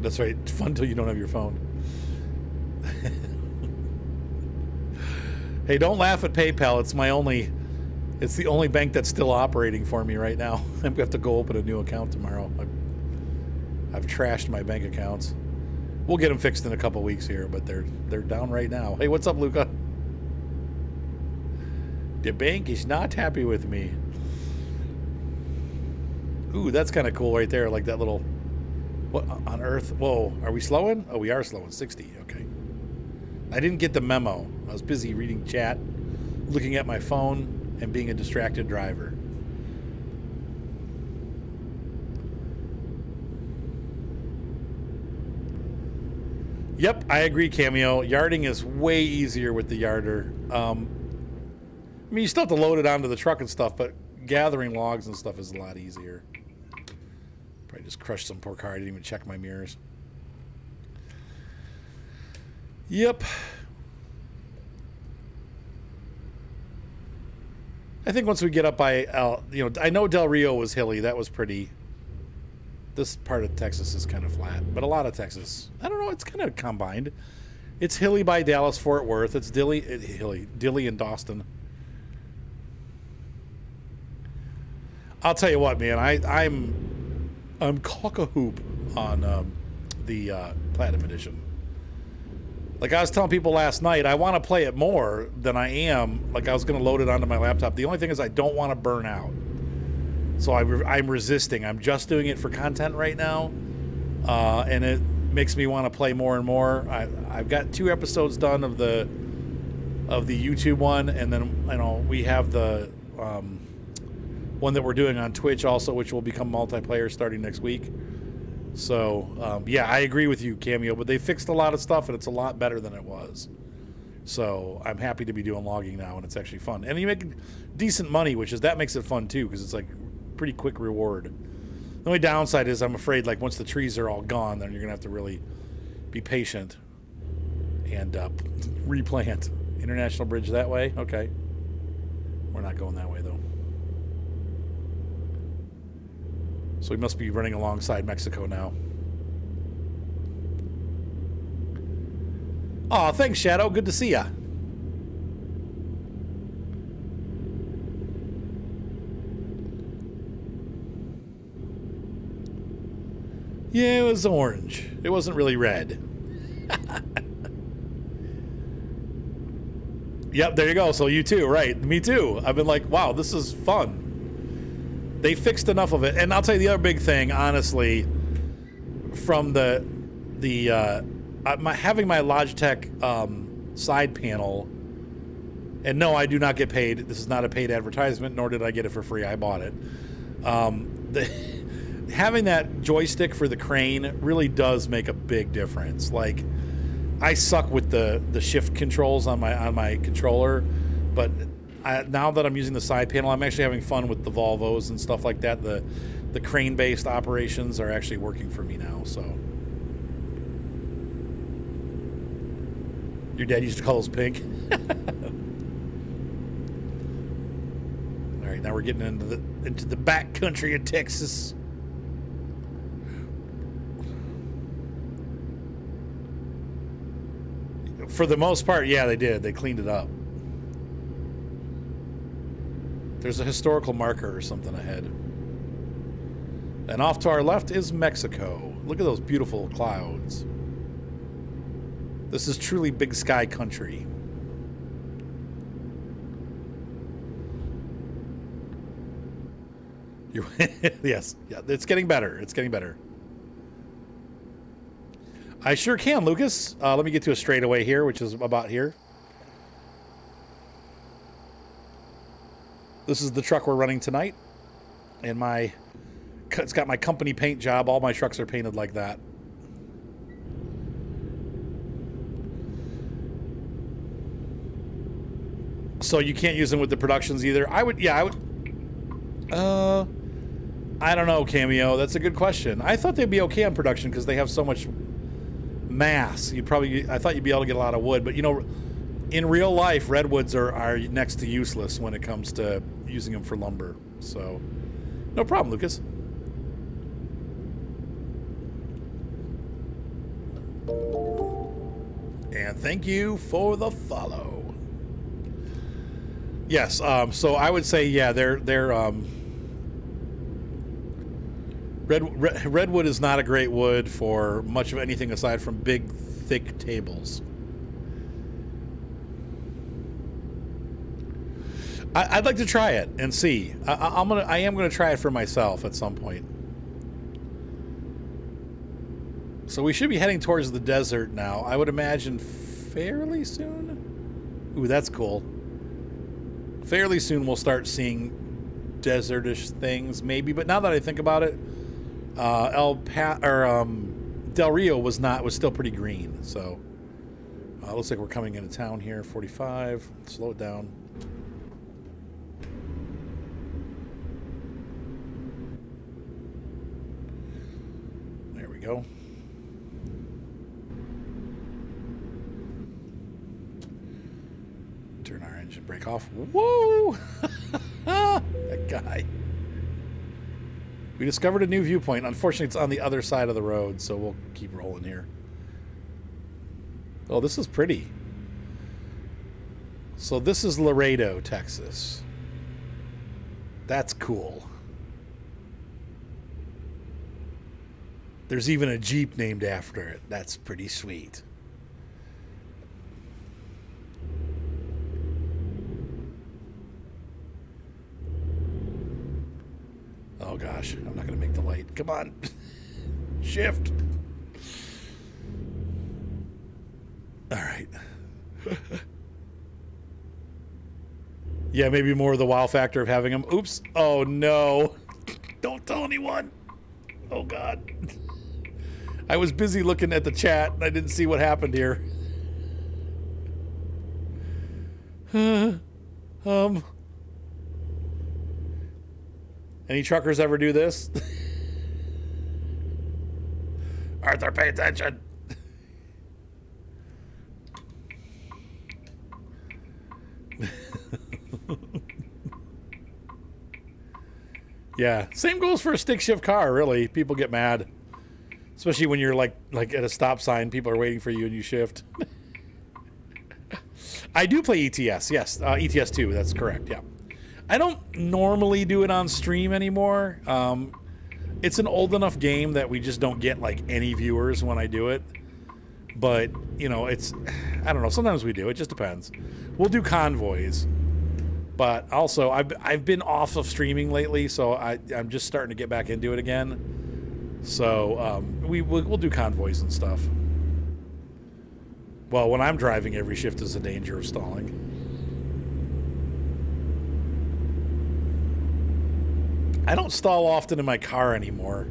Speaker 1: That's right. It's fun until you don't have your phone. Hey, don't laugh at PayPal. It's the only bank that's still operating for me right now. I'm gonna have to go open a new account tomorrow. I've trashed my bank accounts. We'll get them fixed in a couple weeks here, but they're down right now. Hey, what's up, Luca? The bank is not happy with me. Ooh, that's kind of cool right there, like that little. What on earth? Whoa, are we slowing? Oh, we are slowing. 60. Okay. I didn't get the memo. I was busy reading chat, looking at my phone, and being a distracted driver. Yep, I agree, Cameo. Yarding is way easier with the yarder. I mean, you still have to load it onto the truck and stuff, but gathering logs and stuff is a lot easier. Probably just crushed some poor car. I didn't even check my mirrors. Yep. I think once we get up by, I know Del Rio was hilly. That was pretty This part of Texas is kind of flat, but a lot of Texas, I don't know, it's kind of combined. It's hilly by Dallas, Fort Worth. It's Dilly and Dawson. I'll tell you what, man. I'm cock-a-hoop on the Platinum Edition. Like I was telling people last night, I want to play it more than I am. Like I was going to load it onto my laptop. The only thing is I don't want to burn out. So I'm resisting. I'm just doing it for content right now, and it makes me want to play more and more. I've got 2 episodes done of the YouTube one, and then we have the one that we're doing on Twitch also, which will become multiplayer starting next week. So yeah, I agree with you, Cameo. But they fixed a lot of stuff, and it's a lot better than it was. So I'm happy to be doing logging now, and it's actually fun. And you make decent money, that makes it fun too, because it's like pretty quick reward. The only downside is I'm afraid like once the trees are all gone, then you're gonna have to really be patient and replant. International Bridge that way? Okay. We're not going that way though. So we must be running alongside Mexico now. Aw, thanks, Shadow. Good to see ya. Yeah, it was orange. It wasn't really red. Yep, there you go. So you too, right? Me too. I've been like, wow, this is fun. They fixed enough of it. And I'll tell you the other big thing, honestly, from having my Logitech side panel, and no, I do not get paid. This is not a paid advertisement, nor did I get it for free. I bought it. Having that joystick for the crane really does make a big difference. Like, I suck with the shift controls on my controller, but now that I'm using the side panel, I'm actually having fun with the Volvos and stuff like that. The crane-based operations are actually working for me now. So, your dad used to call those pink. All right, now we're getting into the back country of Texas. For the most part, yeah, they did. They cleaned it up. There's a historical marker or something ahead. And off to our left is Mexico. Look at those beautiful clouds. This is truly big sky country. Yes, yeah, it's getting better. It's getting better. I sure can, Lucas. Let me get to a straightaway here, which is about here. This is the truck we're running tonight. And it's got my company paint job. All my trucks are painted like that. So you can't use them with the productions either. I would. I don't know, Cameo. That's a good question. I thought they'd be okay on production because they have so much mass. I thought you'd be able to get a lot of wood, but you know, in real life, redwoods are next to useless when it comes to using them for lumber. So, no problem, Lucas. And thank you for the follow. Yes, so I would say, yeah, redwood is not a great wood for much of anything aside from big, thick tables. I'd like to try it and see. I am gonna try it for myself at some point. So we should be heading towards the desert now. I would imagine fairly soon. Ooh, that's cool. Fairly soon we'll start seeing desertish things, maybe. But now that I think about it, Del Rio was still pretty green. So looks like we're coming into town here. 45. Slow it down. There we go. Turn our engine brake off. Whoa! That guy. We discovered a new viewpoint. Unfortunately, it's on the other side of the road, so we'll keep rolling here. Oh, this is pretty. So this is Laredo, Texas. That's cool. There's even a Jeep named after it. That's pretty sweet. Oh gosh, I'm not gonna make the light. Come on. Shift. All right. Yeah, maybe more of the wow factor of having them. Oops. Oh no. Don't tell anyone. Oh god. I was busy looking at the chat and I didn't see what happened here. Any truckers ever do this? Arthur, pay attention. Yeah, same goes for a stick shift car, really. People get mad. Especially when you're like at a stop sign, people are waiting for you and you shift. I do play ETS, yes. ETS 2, that's correct, yeah. I don't normally do it on stream anymore. It's an old enough game that we just don't get like any viewers when I do it. But, you know, it's, I don't know, sometimes we do, it just depends. We'll do convoys. But also, I've been off of streaming lately, so I'm just starting to get back into it again. So we'll do convoys and stuff. Well, when I'm driving, every shift is a danger of stalling. I don't stall often in my car anymore.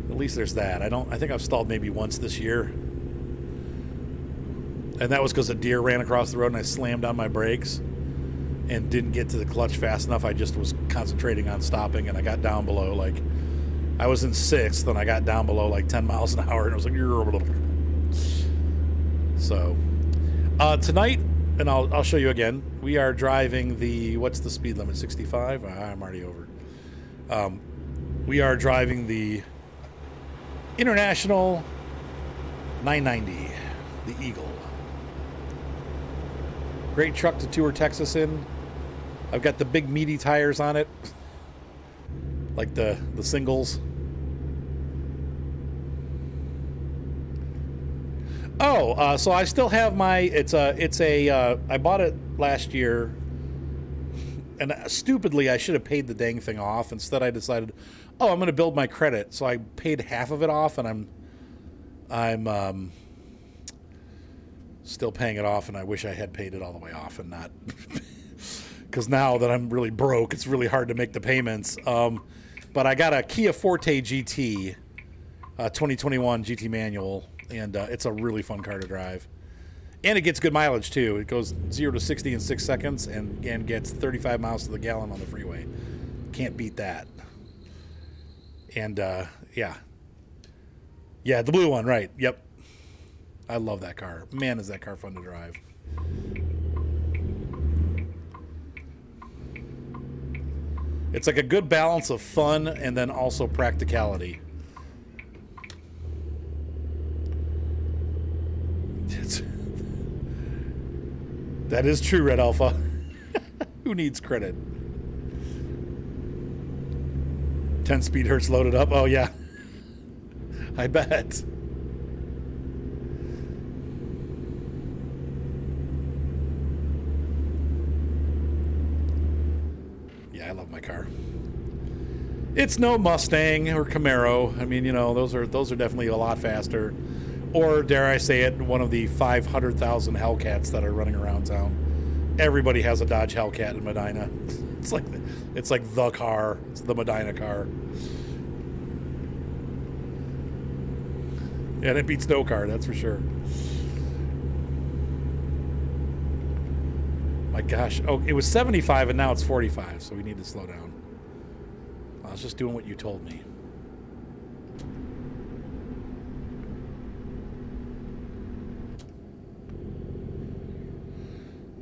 Speaker 1: At least there's that. I think I've stalled maybe once this year. And that was because a deer ran across the road and I slammed on my brakes and didn't get to the clutch fast enough. I just was concentrating on stopping and I got down below like, I was in 6th and I got down below like 10 miles an hour and I was like, so tonight, and I'll show you again, we are driving the, what's the speed limit, 65? I'm already over. We are driving the International 990, the Eagle. Great truck to tour Texas in. I've got the big meaty tires on it, like the singles. Oh, so I still have my, I bought it last year, and stupidly I should have paid the dang thing off. Instead I decided, oh, I'm going to build my credit. So I paid half of it off, and I'm still paying it off, and I wish I had paid it all the way off and not, because now that I'm really broke, it's really hard to make the payments. But I got a Kia Forte GT, 2021 GT manual, and it's a really fun car to drive. And it gets good mileage, too. It goes 0 to 60 in 6 seconds and gets 35 miles to the gallon on the freeway. Can't beat that. And, yeah. Yeah, the blue one, right. Yep. I love that car. Man, is that car fun to drive. It's like a good balance of fun and then also practicality. That is true, Red Alpha. Who needs credit? 10-speed Hertz loaded up. Oh, yeah. I bet. Yeah, I love my car. It's no Mustang or Camaro. I mean, you know, those are definitely a lot faster. Or, dare I say it, one of the 500,000 Hellcats that are running around town. Everybody has a Dodge Hellcat in Medina. It's like the car. It's the Medina car. Yeah, it beats no car, that's for sure. My gosh. Oh, it was 75 and now it's 45, so we need to slow down. I was just doing what you told me.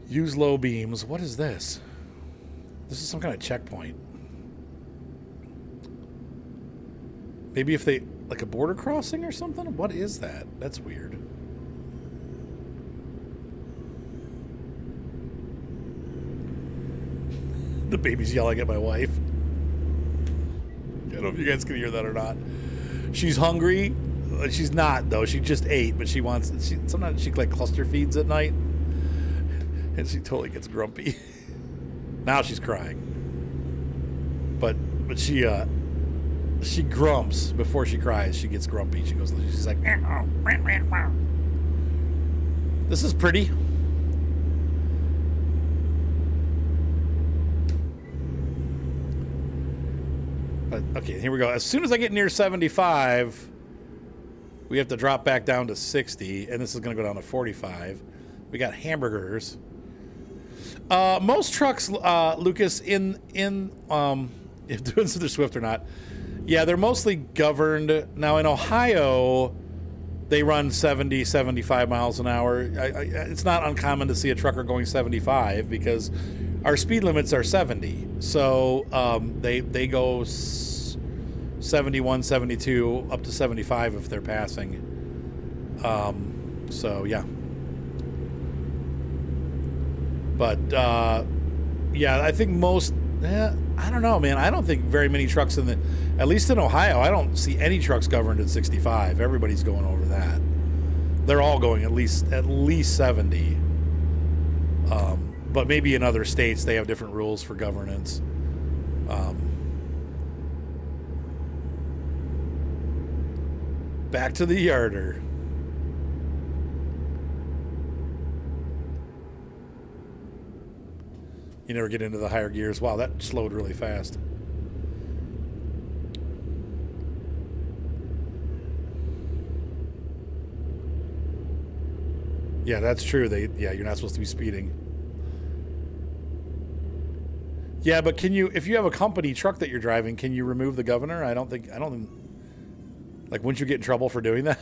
Speaker 1: Use low beams. What is this? This is some kind of checkpoint. Maybe if they, like a border crossing or something? What is that? That's weird. The baby's yelling at my wife. I don't know if you guys can hear that or not. She's hungry. She's not, though. She just ate, but she wants... sometimes she, like, cluster feeds at night. And she totally gets grumpy. Now she's crying. But she grumps before she cries. She gets grumpy. She's like... This is pretty. But, okay, here we go. As soon as I get near 75, we have to drop back down to 60, and this is going to go down to 45. We got hamburgers. Most trucks, Lucas, if doing they're Swift or not, yeah, they're mostly governed. Now, in Ohio, they run 70, 75 miles an hour. It's not uncommon to see a trucker going 75 because our speed limits are 70. So they go 71, 72, up to 75 if they're passing. So, yeah. But, yeah, I think most... I don't know, man. I don't think very many trucks at least in Ohio, I don't see any trucks governed at 65. Everybody's going over that. They're all going at least 70. But maybe in other states they have different rules for governance. Back to the yarder. You never get into the higher gears. Wow, that slowed really fast. Yeah, that's true. Yeah, you're not supposed to be speeding. Yeah, but can you, if you have a company truck that you're driving, can you remove the governor? I don't think, like, wouldn't you get in trouble for doing that?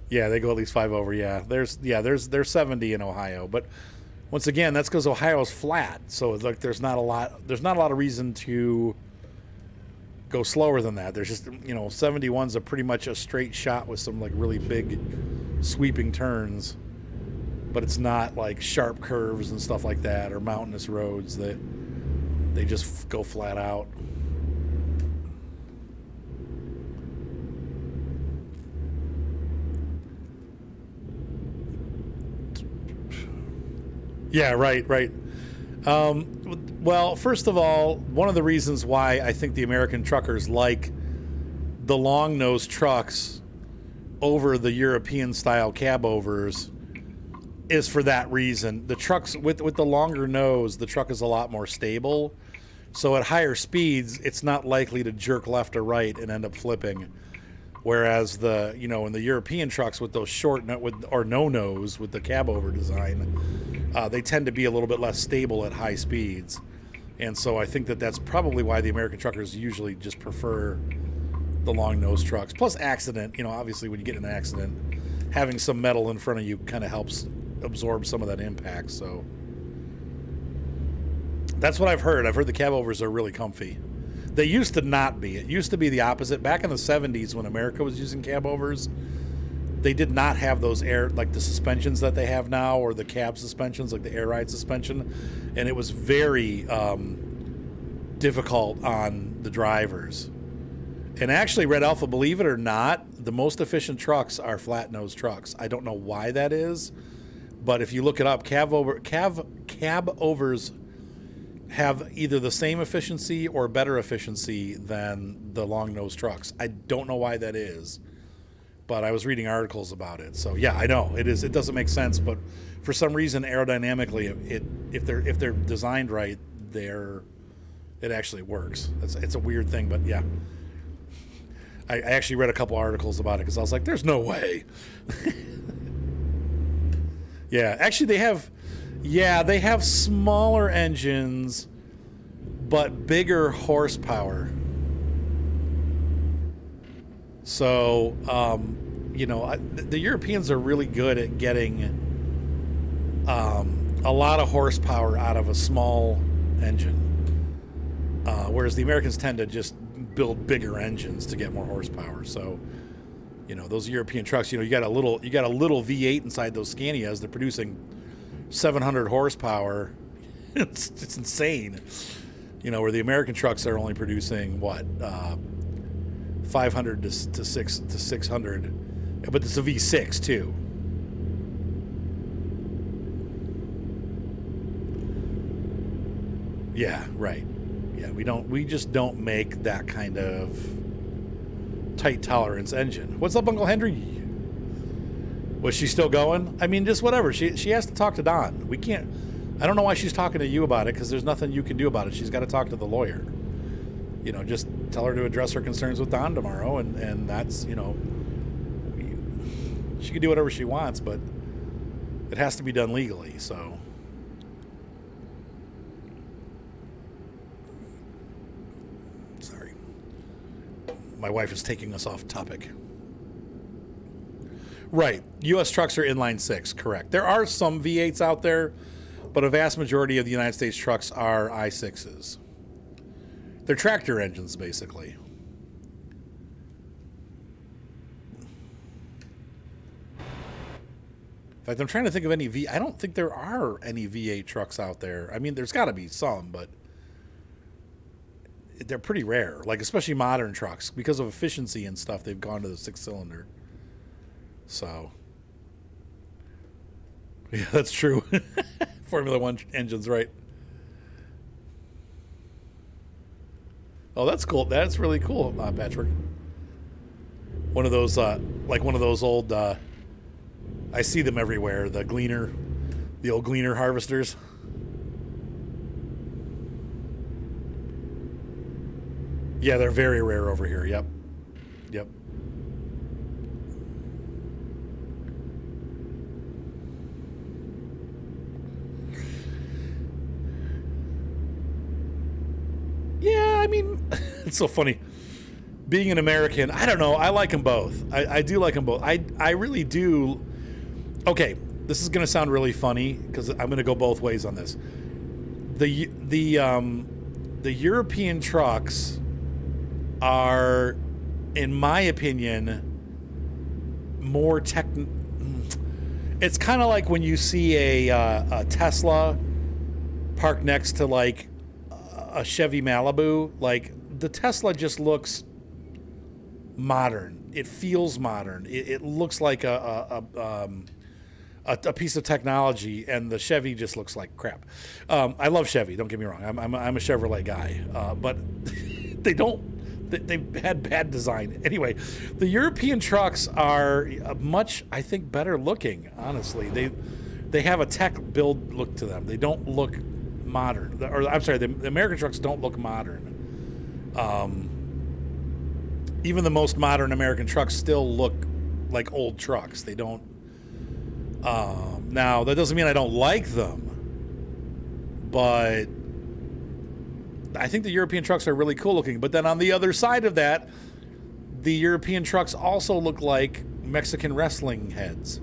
Speaker 1: Yeah, they go at least 5 over. Yeah, there's 70 in Ohio, but once again, that's because Ohio's flat, so it's like there's not a lot of reason to go slower than that. There's just 71's a pretty much a straight shot with some like really big sweeping turns, but it's not like sharp curves and stuff like that or mountainous roads that they just go flat out. Yeah, right. Well, first of all, one of the reasons why I think the American truckers like the long-nosed trucks over the European-style cab-overs is for that reason. The trucks, with the longer nose, the truck is a lot more stable. So at higher speeds, it's not likely to jerk left or right and end up flipping. Whereas in the European trucks with those short or no nose with the cab-over design, they tend to be a little bit less stable at high speeds. And so I think that's probably why the American truckers usually just prefer the long nose trucks. Plus accident, obviously when you get in an accident, having some metal in front of you kind of helps absorb some of that impact. So that's what I've heard. I've heard the cab-overs are really comfy. They used to not be. It used to be the opposite. Back in the 70s when America was using cab-overs, they did not have those the suspensions that they have now, or the cab suspensions, like the air ride suspension. And it was very difficult on the drivers. And actually, Red Alpha, believe it or not, the most efficient trucks are flat-nosed trucks. I don't know why that is, but if you look it up, cab-overs have either the same efficiency or better efficiency than the long-nosed trucks. I don't know why that is, but I was reading articles about it. So yeah, I know it is. It doesn't make sense, but for some reason, aerodynamically, if they're designed right, it actually works. It's a weird thing, but yeah. I actually read a couple articles about it because I was like, "There's no way." Yeah, actually, they have. Yeah, they have smaller engines, but bigger horsepower. So, the Europeans are really good at getting a lot of horsepower out of a small engine. Whereas the Americans tend to just build bigger engines to get more horsepower. So, you know, those European trucks, you know, you got a little V8 inside those Scanias. They're producing 700 horsepower. It's insane. You know, where the American trucks are only producing what 500 to 600, but it's a V6 too. Yeah, right. Yeah, we just don't make that kind of tight tolerance engine. What's up, Uncle Henry? Was she still going? I mean, just whatever. She has to talk to Don. We can't. I don't know why she's talking to you about it, because there's nothing you can do about it. She's got to talk to the lawyer. You know, just tell her to address her concerns with Don tomorrow, and that's, you know, she can do whatever she wants, but it has to be done legally. So. My wife is taking us off topic. Right. U.S. trucks are inline six, correct. There are some V8s out there, but a vast majority of the United States trucks are I6s. They're tractor engines, basically. In fact, I'm trying to think of any I don't think there are any V8 trucks out there. I mean, there's got to be some, but they're pretty rare, like especially modern trucks, because of efficiency and stuff. They've gone to the 6-cylinder. So, yeah, that's true. Formula One engines, right? Oh, that's cool. That's really cool, Patrick. One of those, like one of those old. I see them everywhere. The old Gleaner harvesters. Yeah, they're very rare over here. Yep. Yep. Yeah, I mean, it's so funny. Being an American, I don't know. I like them both. I do like them both. I really do. Okay, this is going to sound really funny because I'm going to go both ways on this. The European trucks are, in my opinion, more it's kind of like when you see a Tesla parked next to like a Chevy Malibu. Like, the Tesla just looks modern. It feels modern. It looks like a piece of technology, and the Chevy just looks like crap. I love Chevy. Don't get me wrong. I'm a Chevrolet guy, but they've had bad design. Anyway, the European trucks are much, I think, better looking, honestly. They have a tech build look to them. They don't look modern. Or I'm sorry, the American trucks don't look modern. Even the most modern American trucks still look like old trucks. They don't. Now, that doesn't mean I don't like them, but I think the European trucks are really cool looking. But then on the other side of that, the European trucks also look like Mexican wrestling heads.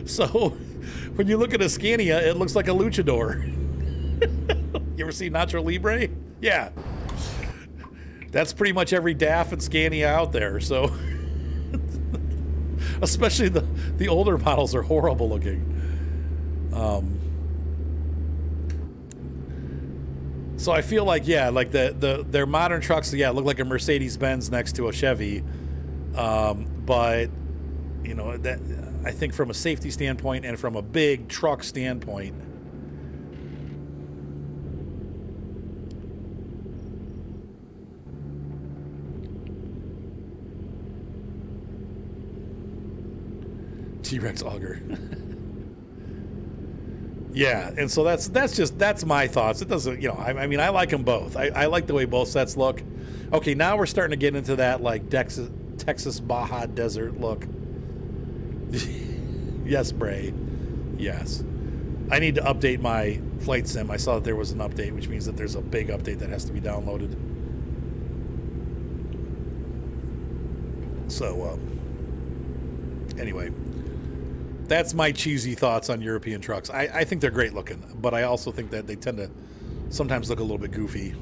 Speaker 1: So when you look at a Scania, it looks like a luchador. You ever see Nacho Libre? Yeah. That's pretty much every DAF and Scania out there. So especially the older models are horrible looking. So I feel like, yeah, like their modern trucks, yeah, look like a Mercedes-Benz next to a Chevy. But you know, that I think from a safety standpoint and from a big truck standpoint, T-Rex auger. Yeah, and so that's my thoughts. It doesn't, you know, I mean, I like them both. I like the way both sets look. Okay, now we're starting to get into that like Texas Baja Desert look. Yes, Bray. Yes. I need to update my flight sim. I saw that there was an update, which means that there's a big update that has to be downloaded. So, anyway. That's my cheesy thoughts on European trucks. I think they're great looking, but I also think that they tend to sometimes look a little bit goofy.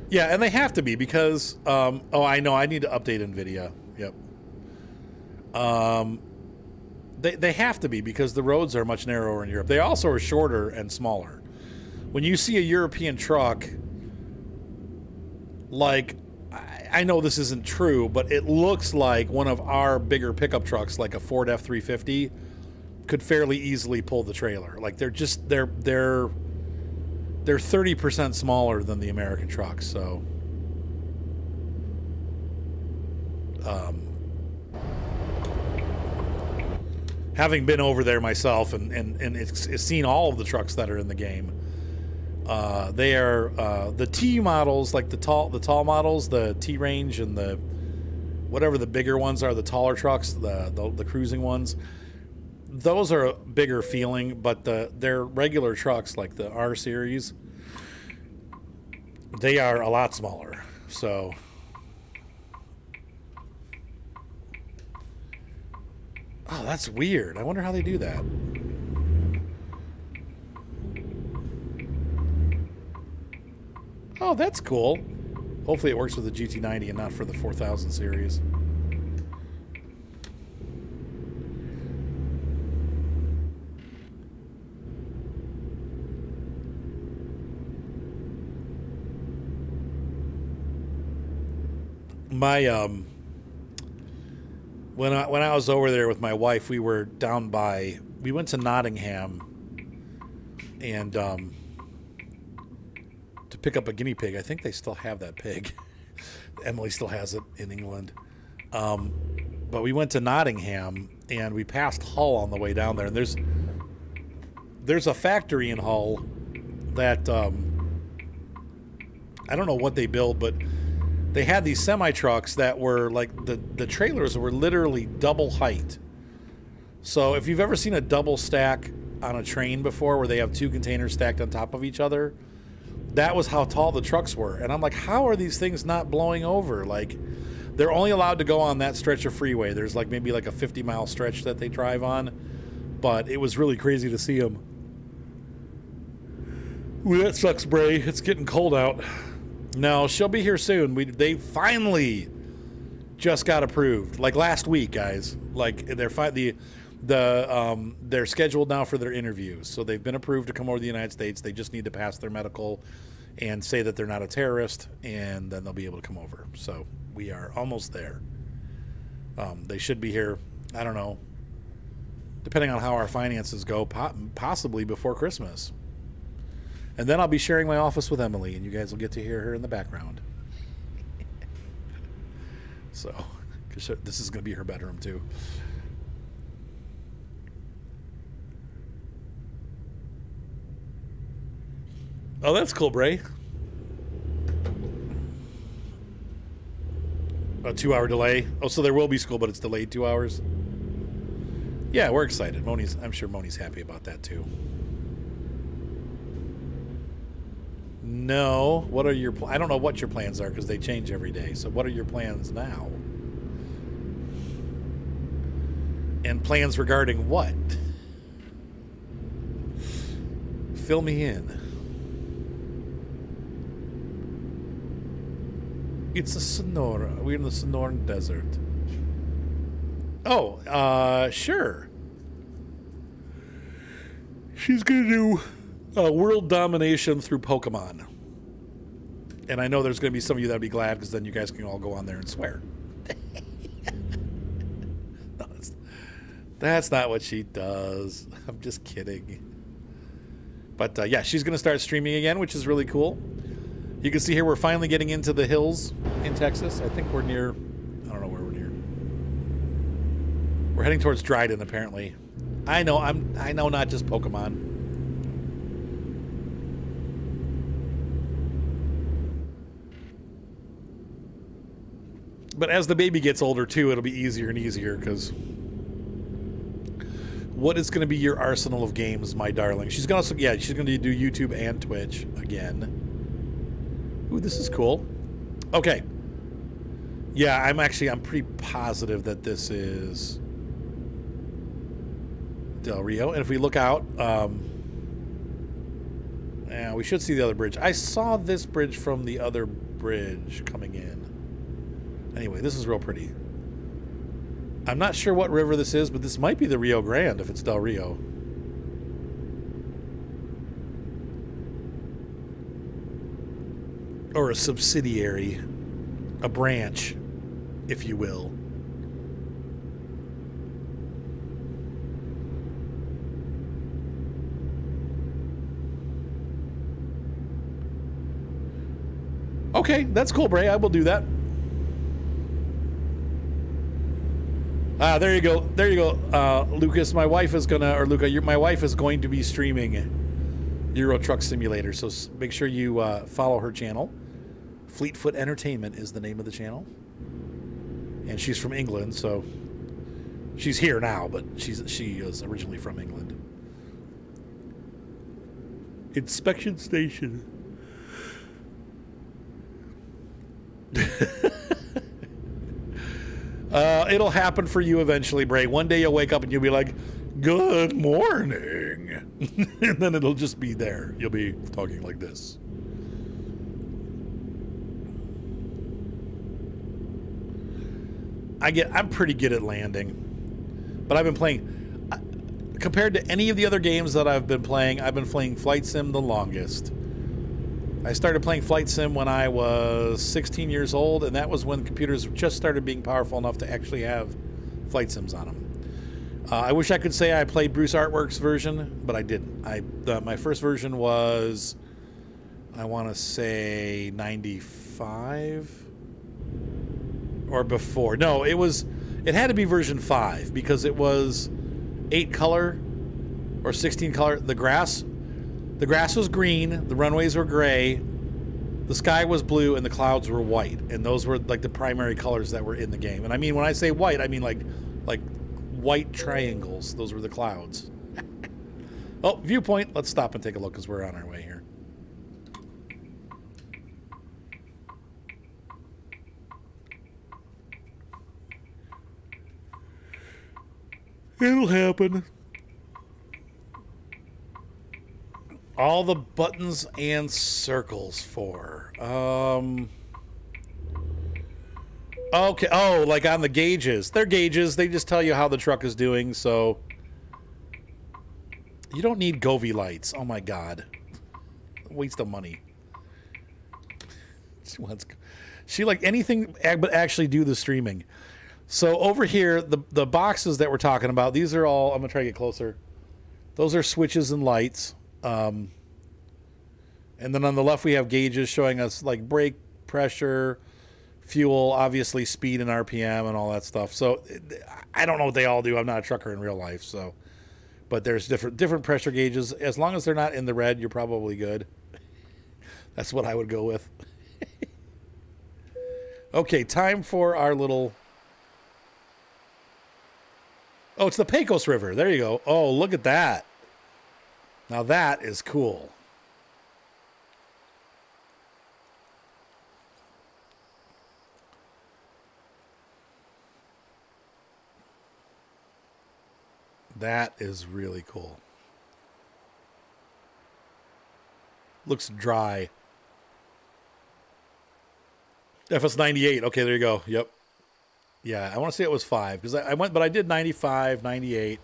Speaker 1: Yeah, and they have to be because, oh, I know, I need to update NVIDIA. Yep. They have to be because the roads are much narrower in Europe. They also are shorter and smaller. When you see a European truck, like, I know this isn't true, but it looks like one of our bigger pickup trucks, like a Ford F-350, could fairly easily pull the trailer. Like, they're 30% smaller than the American trucks, so having been over there myself and it's seen all of the trucks that are in the game, they are the T models, like the tall models, the T range and the whatever the bigger ones are, the taller trucks, the cruising ones. Those are bigger feeling, but their regular trucks, like the R series, they are a lot smaller. So, oh, that's weird. I wonder how they do that. Oh, that's cool. Hopefully it works with the GT90 and not for the 4000 series. My when I was over there with my wife, we were down by, we went to Nottingham and to pick up a guinea pig. I think they still have that pig. Emily still has it in England. But we went to Nottingham and we passed Hull on the way down there, and there's a factory in Hull that I don't know what they build, but they had these semi-trucks that were like, the trailers were literally double height. So if you've ever seen a double stack on a train before where they have two containers stacked on top of each other, that was how tall the trucks were. And I'm like, how are these things not blowing over? Like, they're only allowed to go on that stretch of freeway. There's like maybe like a 50-mile stretch that they drive on. But it was really crazy to see them. Ooh, that sucks, Bray. It's getting cold out. No, she'll be here soon. They finally just got approved, like last week, guys. Like they're scheduled now for their interviews, so they've been approved to come over to the United States. They just need to pass their medical and say that they're not a terrorist, and then they'll be able to come over. So we are almost there. They should be here, I don't know, depending on how our finances go, possibly before Christmas. And then I'll be sharing my office with Emily, and you guys will get to hear her in the background. So, because this is going to be her bedroom, too. Oh, that's cool, Bray. A 2-hour delay. Oh, so there will be school, but it's delayed 2 hours. Yeah, we're excited. I'm sure Moni's happy about that, too. No. What are your I don't know what your plans are because they change every day. So what are your plans now? And plans regarding what? Fill me in. It's a Sonora. We're in the Sonoran Desert. Oh, sure. She's gonna do world domination through Pokemon. And I know there's going to be some of you that'll be glad because then you guys can all go on there and swear. No, that's not what she does. I'm just kidding. But yeah, she's going to start streaming again, which is really cool. You can see here we're finally getting into the hills in Texas. I think we're near, I don't know where we're near. We're heading towards Dryden, apparently. I know not just Pokemon. But as the baby gets older, too, it'll be easier and easier, because what is going to be your arsenal of games, my darling? She's going to, yeah, she's going to do YouTube and Twitch again. Ooh, this is cool. Okay. Yeah, I'm pretty positive that this is Del Rio. And if we look out, yeah, we should see the other bridge. I saw this bridge from the other bridge coming in. Anyway, this is real pretty. I'm not sure what river this is, but this might be the Rio Grande if it's Del Rio. Or a subsidiary, a branch, if you will. Okay, that's cool, Bray. I will do that. There you go. There you go, Lucas. My wife is gonna, or Luca, my wife is going to be streaming Euro Truck Simulator. So make sure you follow her channel. Fleetfoot Entertainment is the name of the channel, and she's from England, so she's here now, but she is originally from England. Inspection station. It'll happen for you eventually, Bray. One day you'll wake up and you'll be like, "Good morning," and then it'll just be there. You'll be talking like this. I'm pretty good at landing, but I've been playing, compared to any of the other games that I've been playing Flight Sim the longest. I started playing Flight Sim when I was 16 years old, and that was when computers just started being powerful enough to actually have Flight Sims on them. I wish I could say I played Bruce Artworks' version, but I didn't. My first version was, I want to say 95 or before. No, it had to be version 5 because it was 8 color or 16 color. The grass was green, the runways were gray, the sky was blue, and the clouds were white. And those were like the primary colors that were in the game. And I mean, when I say white, I mean like white triangles. Those were the clouds. Oh, viewpoint. Let's stop and take a look because we're on our way here. It'll happen. All the buttons and circles for. Okay. Oh, like on the gauges. They're gauges. They just tell you how the truck is doing, so you don't need Govee lights. Oh my god. Waste of money. She like anything but actually do the streaming. So over here, the boxes that we're talking about, these are all, I'm going to try to get closer. Those are switches and lights. And then on the left, we have gauges showing us like brake pressure, fuel, obviously speed and RPM and all that stuff. So I don't know what they all do. I'm not a trucker in real life. So, but there's different pressure gauges. As long as they're not in the red, you're probably good. That's what I would go with. Okay, time for our little... Oh, it's the Pecos River. There you go. Oh, look at that. Now that is cool. That is really cool. Looks dry. FS98. Okay, there you go. Yep. Yeah, I want to say it was 5 because I went, but I did 95, 98,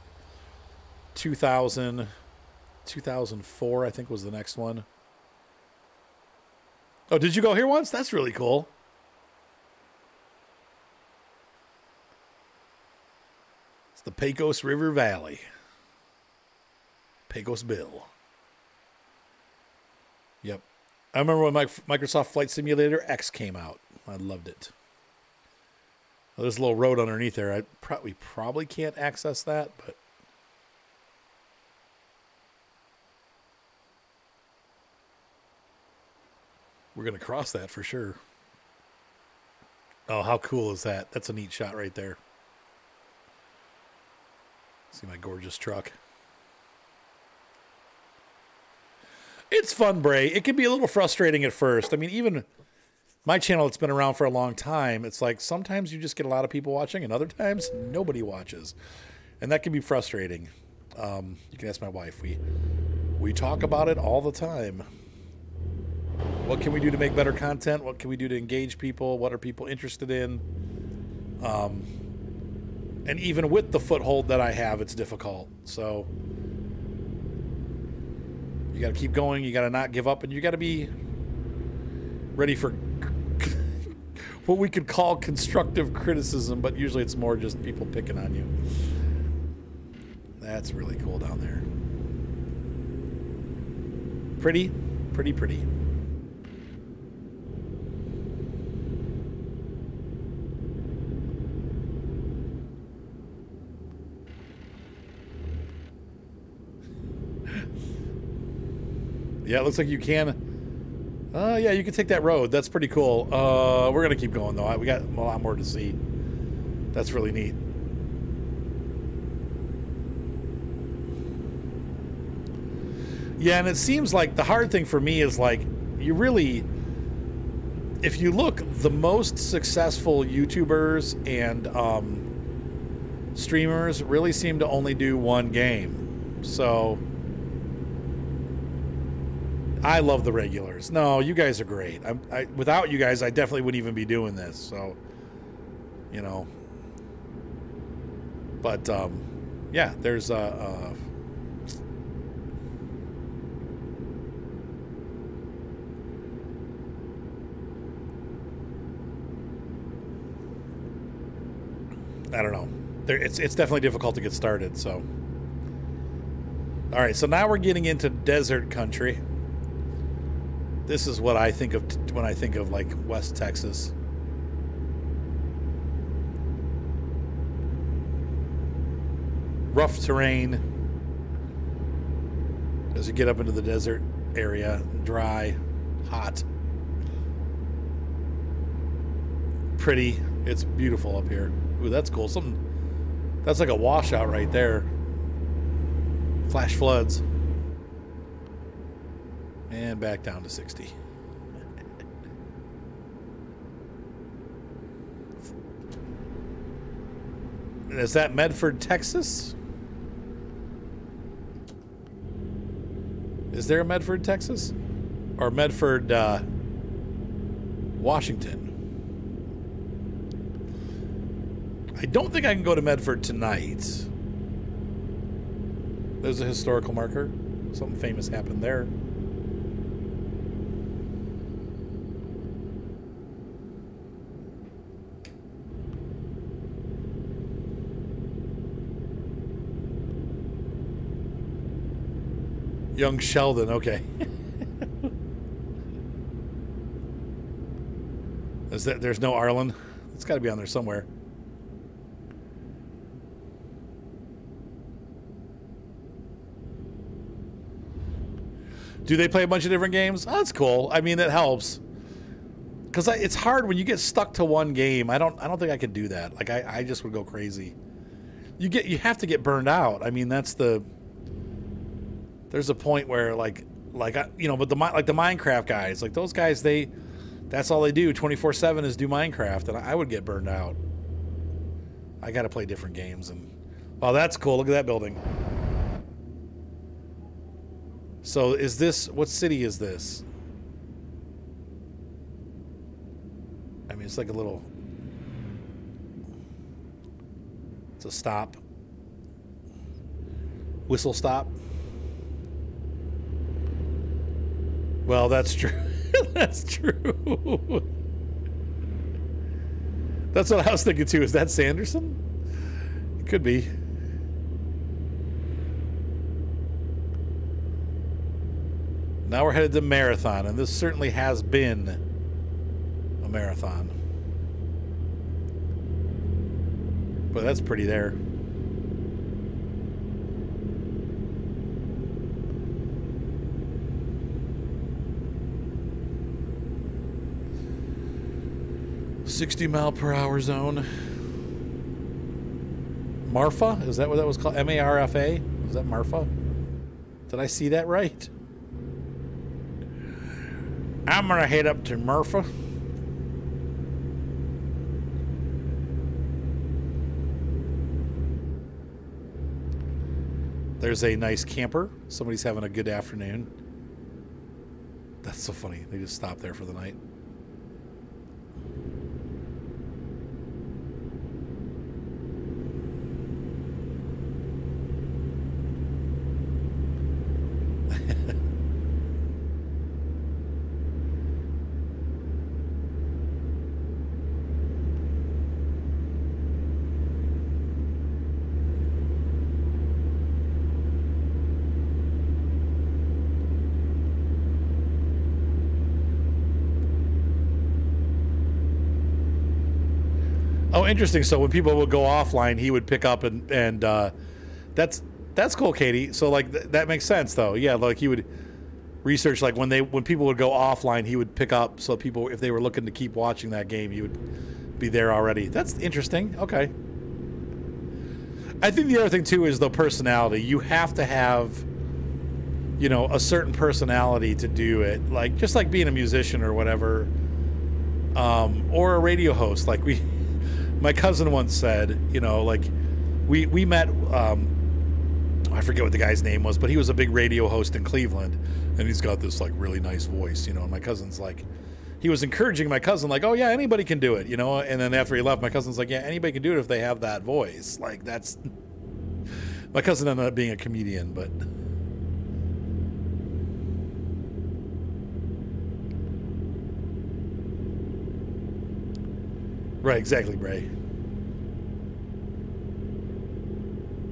Speaker 1: 2000, 2004. I think was the next one. Oh, did you go here once? That's really cool. It's the Pecos River Valley. Pecos Bill. Yep. I remember when Microsoft Flight Simulator X came out. I loved it. Well, there's a little road underneath there. We probably can't access that, but we're going to cross that for sure. Oh, how cool is that? That's a neat shot right there. See my gorgeous truck. It's fun, Bray. It can be a little frustrating at first. I mean, My channel, it's been around for a long time. It's like sometimes you just get a lot of people watching, and other times nobody watches, and that can be frustrating. You can ask my wife. We talk about it all the time. What can we do to make better content? What can we do to engage people? What are people interested in? And even with the foothold that I have, it's difficult. So you got to keep going. You got to not give up, and you got to be ready for what we could call constructive criticism, but usually it's more just people picking on you. That's really cool down there. Pretty, pretty, pretty. Yeah, it looks like you can. Yeah, you can take that road. That's pretty cool. We're gonna keep going though. We got a lot more to see. That's really neat. Yeah, and it seems like the hard thing for me is like you really, if you look, the most successful YouTubers and streamers really seem to only do one game. So I love the regulars. No, you guys are great. Without you guys, I definitely wouldn't even be doing this. So, you know. But yeah, there's I don't know. It's definitely difficult to get started. So, all right. So now we're getting into desert country. This is what I think of when I think of like West Texas. Rough terrain as you get up into the desert area. Dry, hot, pretty. It's beautiful up here. Ooh, that's cool. That's like a washout right there. Flash floods. And back down to 60. Is that Medford, Texas? Is there a Medford, Texas? Or Medford, Washington? I don't think I can go to Medford tonight. There's a historical marker. Something famous happened there. Young Sheldon, okay. There's no Arlen? It's got to be on there somewhere. Do they play a bunch of different games? Oh, that's cool. I mean, it helps. Because it's hard when you get stuck to one game. I don't think I could do that. Like, I just would go crazy. You have to get burned out. I mean, that's the... There's a point where but the Minecraft guys, like those guys, that's all they do 24/7 is do Minecraft, and I would get burned out. I got to play different games, and oh, that's cool. Look at that building. So is this, what city is this? I mean, it's like a little, it's a stop, whistle stop. Well, that's true. That's true. That's what I was thinking too. Is that Sanderson? It could be. Now we're headed to Marathon, and this certainly has been a marathon. But that's pretty there. .60-mile-per-hour zone. Marfa? Is that what that was called? M-A-R-F-A? Was that Marfa? Did I see that right? I'm gonna head up to Marfa. There's a nice camper. Somebody's having a good afternoon. That's so funny. They just stopped there for the night. Oh, interesting. So when people would go offline, he would pick up and that's cool, Katie. So like that makes sense though. Yeah, like he would research like when people would go offline, he would pick up so people if they were looking to keep watching that game, he would be there already. That's interesting. Okay. I think the other thing too is the personality. You have to have a certain personality to do it. Like just like being a musician or whatever. Or a radio host like my cousin once said, like we met, I forget what the guy's name was, but he was a big radio host in Cleveland and he's got this like really nice voice, and my cousin's like, he was encouraging my cousin like, oh yeah, anybody can do it, and then after he left, my cousin's like, yeah, anybody can do it if they have that voice. Like that's, my cousin ended up being a comedian, but. Right, exactly, Bray.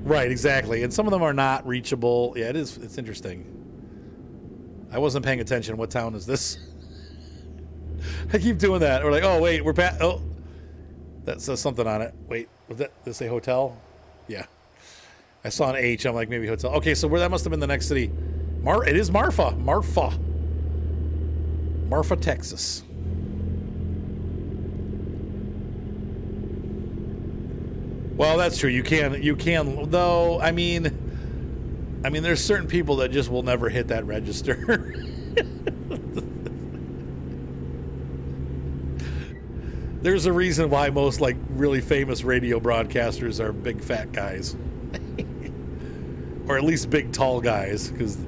Speaker 1: Right, exactly. And some of them are not reachable. Yeah, it's interesting. I wasn't paying attention. What town is this? I keep doing that. We're like, oh, wait, we're past. Oh, that says something on it. Wait, was that, does it say hotel? Yeah. I saw an H. I'm like, maybe hotel. Okay, so that must have been the next city. It is Marfa. Marfa, Texas. Well, that's true. You can, though. I mean, there's certain people that just will never hit that register. There's a reason why most like really famous radio broadcasters are big fat guys, or at least big tall guys, because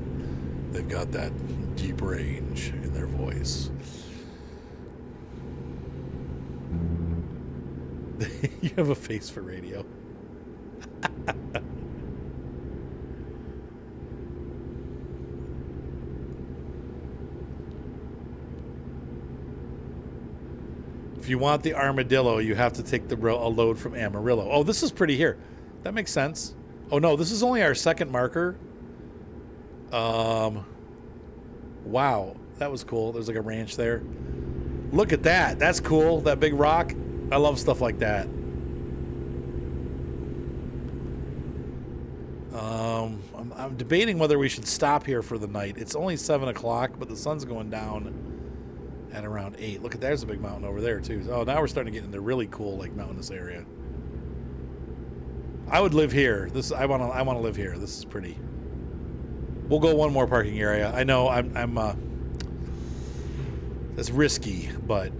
Speaker 1: they've got that deep range in their voice. You have a face for radio. If you want the armadillo, you have to take a load from Amarillo. Oh, this is pretty here. That makes sense. Oh no, this is only our second marker. Wow, that was cool. There's like a ranch there. Look at that. That's cool. That big rock. I love stuff like that. I'm debating whether we should stop here for the night. It's only 7 o'clock, but the sun's going down at around 8. Look at there's a big mountain over there too. Oh, now we're starting to get into really cool like mountainous area. I would live here. I want to live here. This is pretty. We'll go one more parking area. I know I'm it's risky, but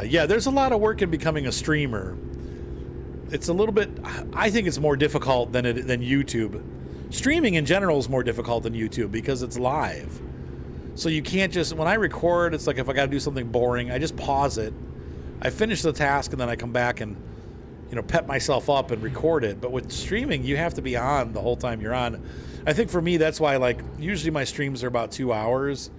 Speaker 1: yeah, there's a lot of work in becoming a streamer. It's a little bit, I think it's more difficult than YouTube. Streaming in general is more difficult than YouTube because it's live. So you can't just, when I record, it's like if I got to do something boring, I just pause it. I finish the task and then I come back and, pep myself up and record it. But with streaming, you have to be on the whole time you're on. I think for me, that's why like usually my streams are about 2 hours.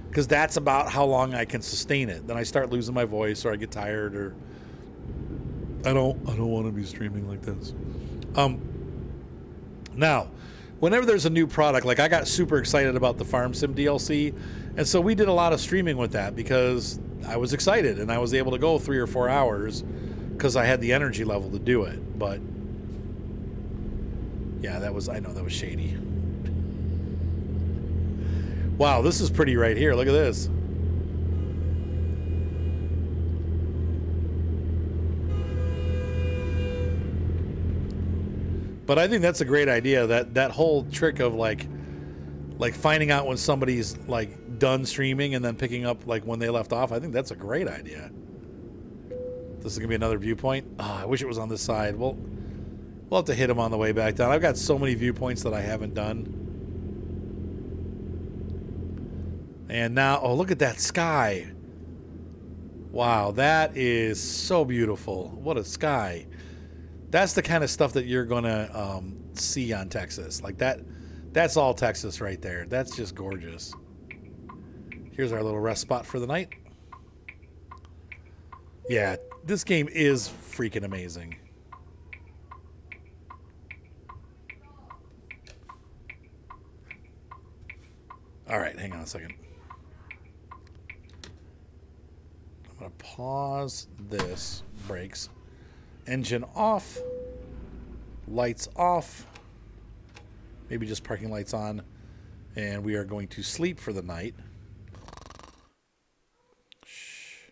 Speaker 1: Because that's about how long I can sustain it. Then I start losing my voice, or I get tired, or I don't want to be streaming like this. Now, whenever there's a new product, like I got super excited about the Farm Sim DLC, and so we did a lot of streaming with that because I was excited and I was able to go 3 or 4 hours because I had the energy level to do it. But yeah, I know that was shady. Wow, this is pretty right here. Look at this. But I think that's a great idea. That whole trick of like like finding out when somebody's like done streaming and then picking up like when they left off. I think that's a great idea. This is gonna be another viewpoint. Oh, I wish it was on this side. We'll have to hit him on the way back down. I've got so many viewpoints that I haven't done. And now, oh, look at that sky. Wow, that is so beautiful. What a sky. That's the kind of stuff that you're gonna see on Texas. Like that's all Texas right there. That's just gorgeous. Here's our little rest spot for the night. Yeah, this game is freaking amazing. All right, hang on a second. I'm going to pause this. Brakes. Engine off. Lights off. Maybe just parking lights on. And we are going to sleep for the night. Shh.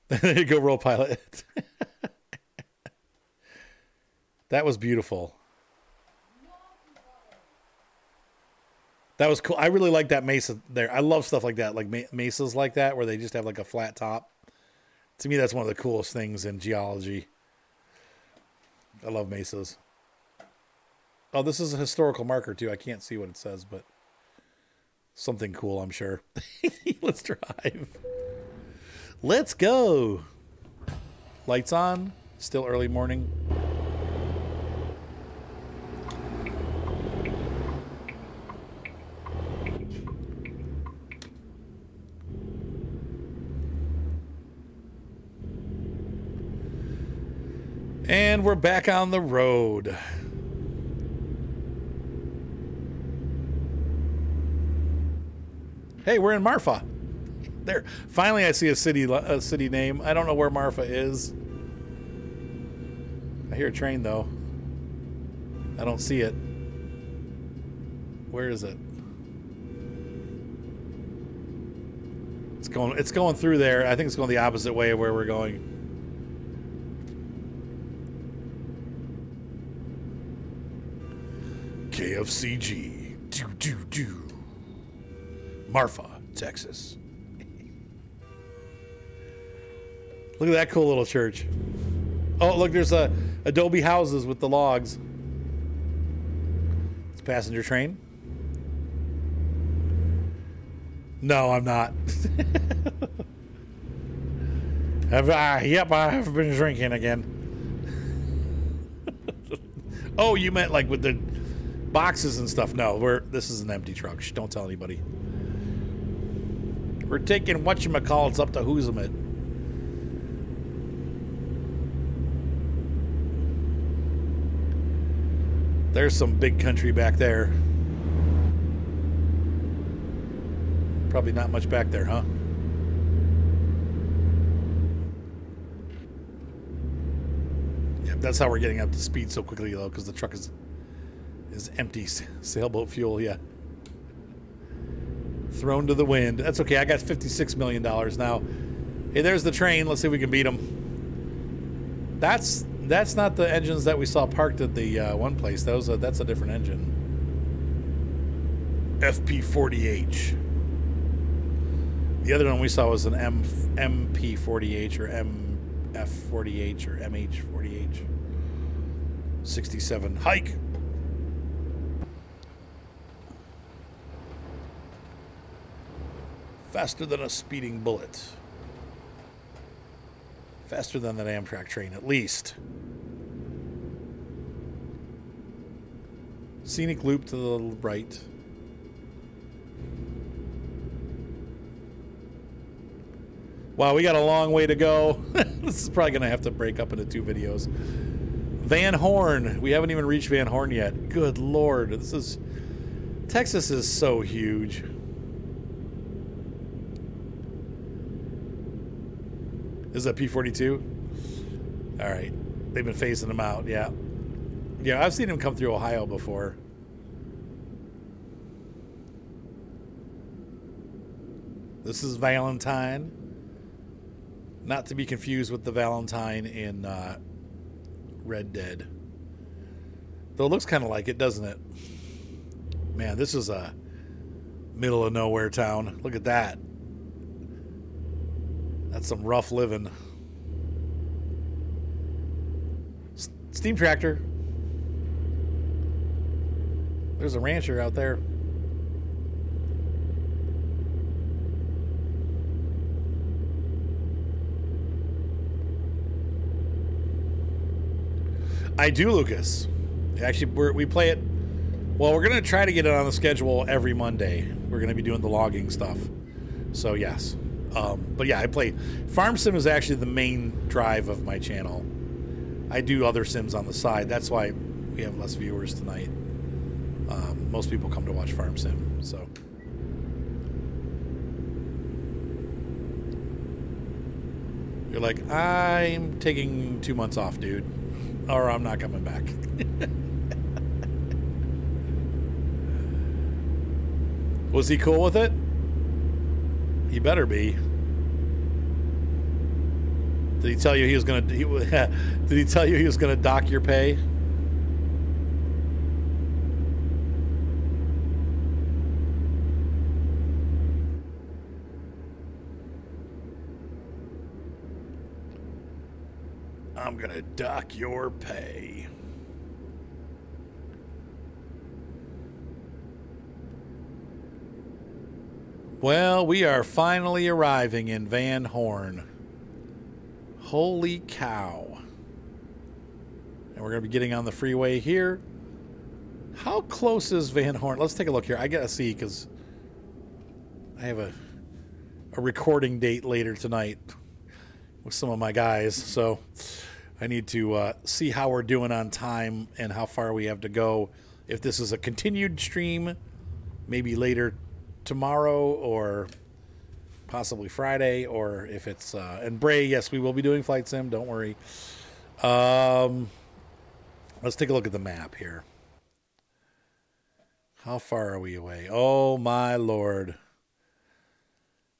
Speaker 1: There you go, roll pilot. That was beautiful. That was cool. I really like that mesa there. I love stuff like that, like mesas like that, where they just have like a flat top. To me, that's one of the coolest things in geology. I love mesas. Oh, this is a historical marker too. I can't see what it says, but something cool, I'm sure. Let's drive. Let's go. Lights on. Still early morning. And we're back on the road. Hey, we're in Marfa. There. Finally, I see a city name. I don't know where Marfa is. I hear a train though. I don't see it. Where is it? It's going through there. I think it's going the opposite way of where we're going. KFCG. Do. Marfa, Texas. Look at that cool little church. Oh, look, there's adobe houses with the logs. It's a passenger train. No, I'm not. Yep, I have been drinking again. Oh, you meant like with the boxes and stuff. No, this is an empty truck. Shh, don't tell anybody. We're taking whatchamacallits up to Hoosamet. There's some big country back there. Probably not much back there, huh? Yep, that's how we're getting up to speed so quickly, though, because the truck is empty. Sailboat fuel, yeah. Thrown to the wind. That's okay. I got $56 million now. Hey, there's the train. Let's see if we can beat them. That's not the engines that we saw parked at the one place. That's a different engine. FP40H. The other one we saw was an MP40H or MF40H or MH40H. 67. Hike. Faster than a speeding bullet. Faster than that Amtrak train, at least. Scenic loop to the right. Wow, we got a long way to go. This is probably going to have to break up into 2 videos. Van Horn. We haven't even reached Van Horn yet. Good Lord. Texas is so huge. Is that P-42? All right. They've been phasing them out, yeah. Yeah, I've seen them come through Ohio before. This is Valentine. Not to be confused with the Valentine in Red Dead. Though it looks kind of like it, doesn't it? Man, this is a middle of nowhere town. Look at that. That's some rough living. Steam tractor. There's a rancher out there. I do, Lucas. Actually, we play it. Well, we're going to try to get it on the schedule every Monday. We're going to be doing the logging stuff. So, yes. But yeah, I play. Farm Sim is actually the main drive of my channel. I do other sims on the side. That's why we have less viewers tonight. Most people come to watch Farm Sim. So. You're like, I'm taking 2 months off, dude. Or I'm not coming back. Was he cool with it? He better be. Did he tell you he was gonna? Did he tell you he was gonna dock your pay? I'm gonna dock your pay. Well, we are finally arriving in Van Horn. Holy cow. And we're going to be getting on the freeway here. How close is Van Horn? Let's take a look here. I got to see because I have a recording date later tonight with some of my guys. So I need to see how we're doing on time and how far we have to go. If this is a continued stream, maybe later tomorrow or possibly Friday, or if it's and Bray, yes, we will be doing Flight Sim, don't worry. Let's take a look at the map here. How far are we away? Oh my lord.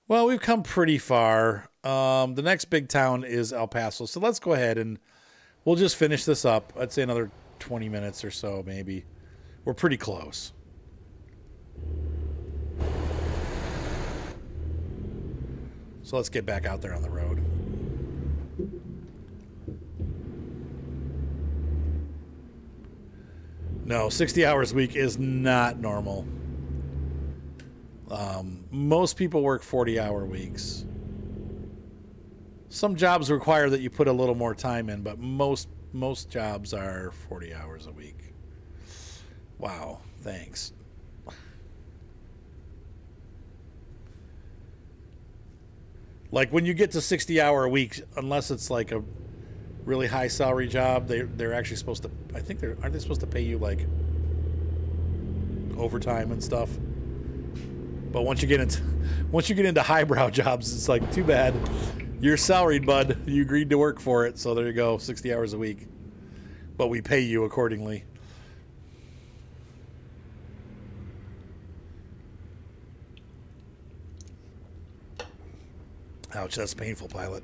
Speaker 1: Well, we've come pretty far. The next big town is El Paso, so let's go ahead and we'll just finish this up. I'd say another 20 minutes or so, maybe. We're pretty close. So let's get back out there on the road. No, 60 hours a week is not normal. Most people work 40-hour weeks. Some jobs require that you put a little more time in, but most jobs are 40 hours a week. Wow, thanks. Like when you get to 60-hour a week, unless it's like a really high salary job, they're actually supposed to. I think aren't they supposed to pay you like overtime and stuff? But once you get into highbrow jobs, it's like too bad. You're salaried, bud. You agreed to work for it, so there you go, 60 hours a week. But we pay you accordingly. Ouch, that's painful, pilot.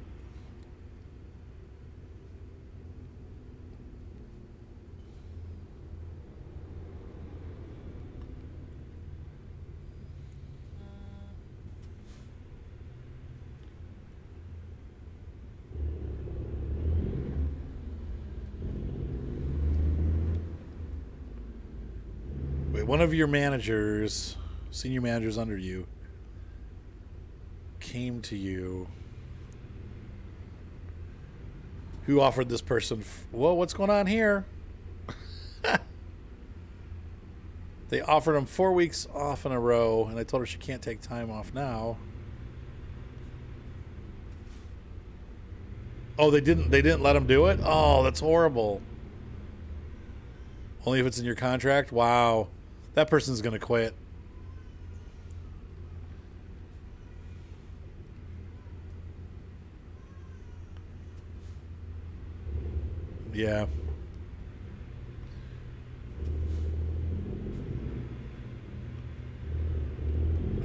Speaker 1: Wait, one of your managers, senior managers under you, came to you. Who offered this person? Whoa, what's going on here? They offered him 4 weeks off in a row, and I told her she can't take time off now. Oh, they didn't let him do it? Oh, that's horrible. Only if it's in your contract? Wow. That person's going to quit. Yeah.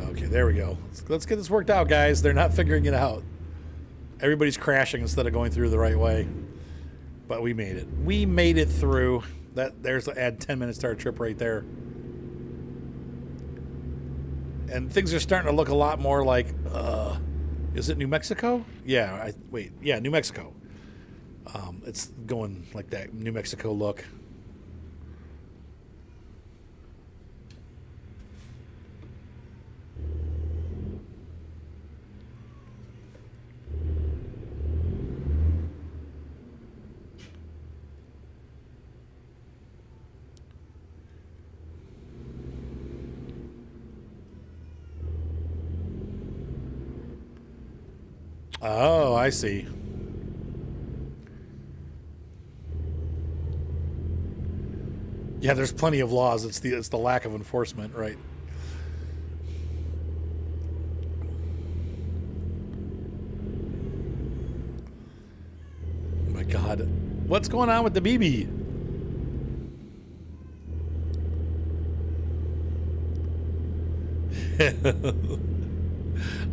Speaker 1: Okay, there we go. Let's get this worked out, guys. They're not figuring it out. Everybody's crashing instead of going through the right way. But we made it. We made it through. There's add 10 minutes to our trip right there. And things are starting to look a lot more like, is it New Mexico? Yeah, yeah, New Mexico. It's going like that New Mexico look. Oh, I see. Yeah, there's plenty of laws. It's the lack of enforcement, right? Oh my God, what's going on with the BB?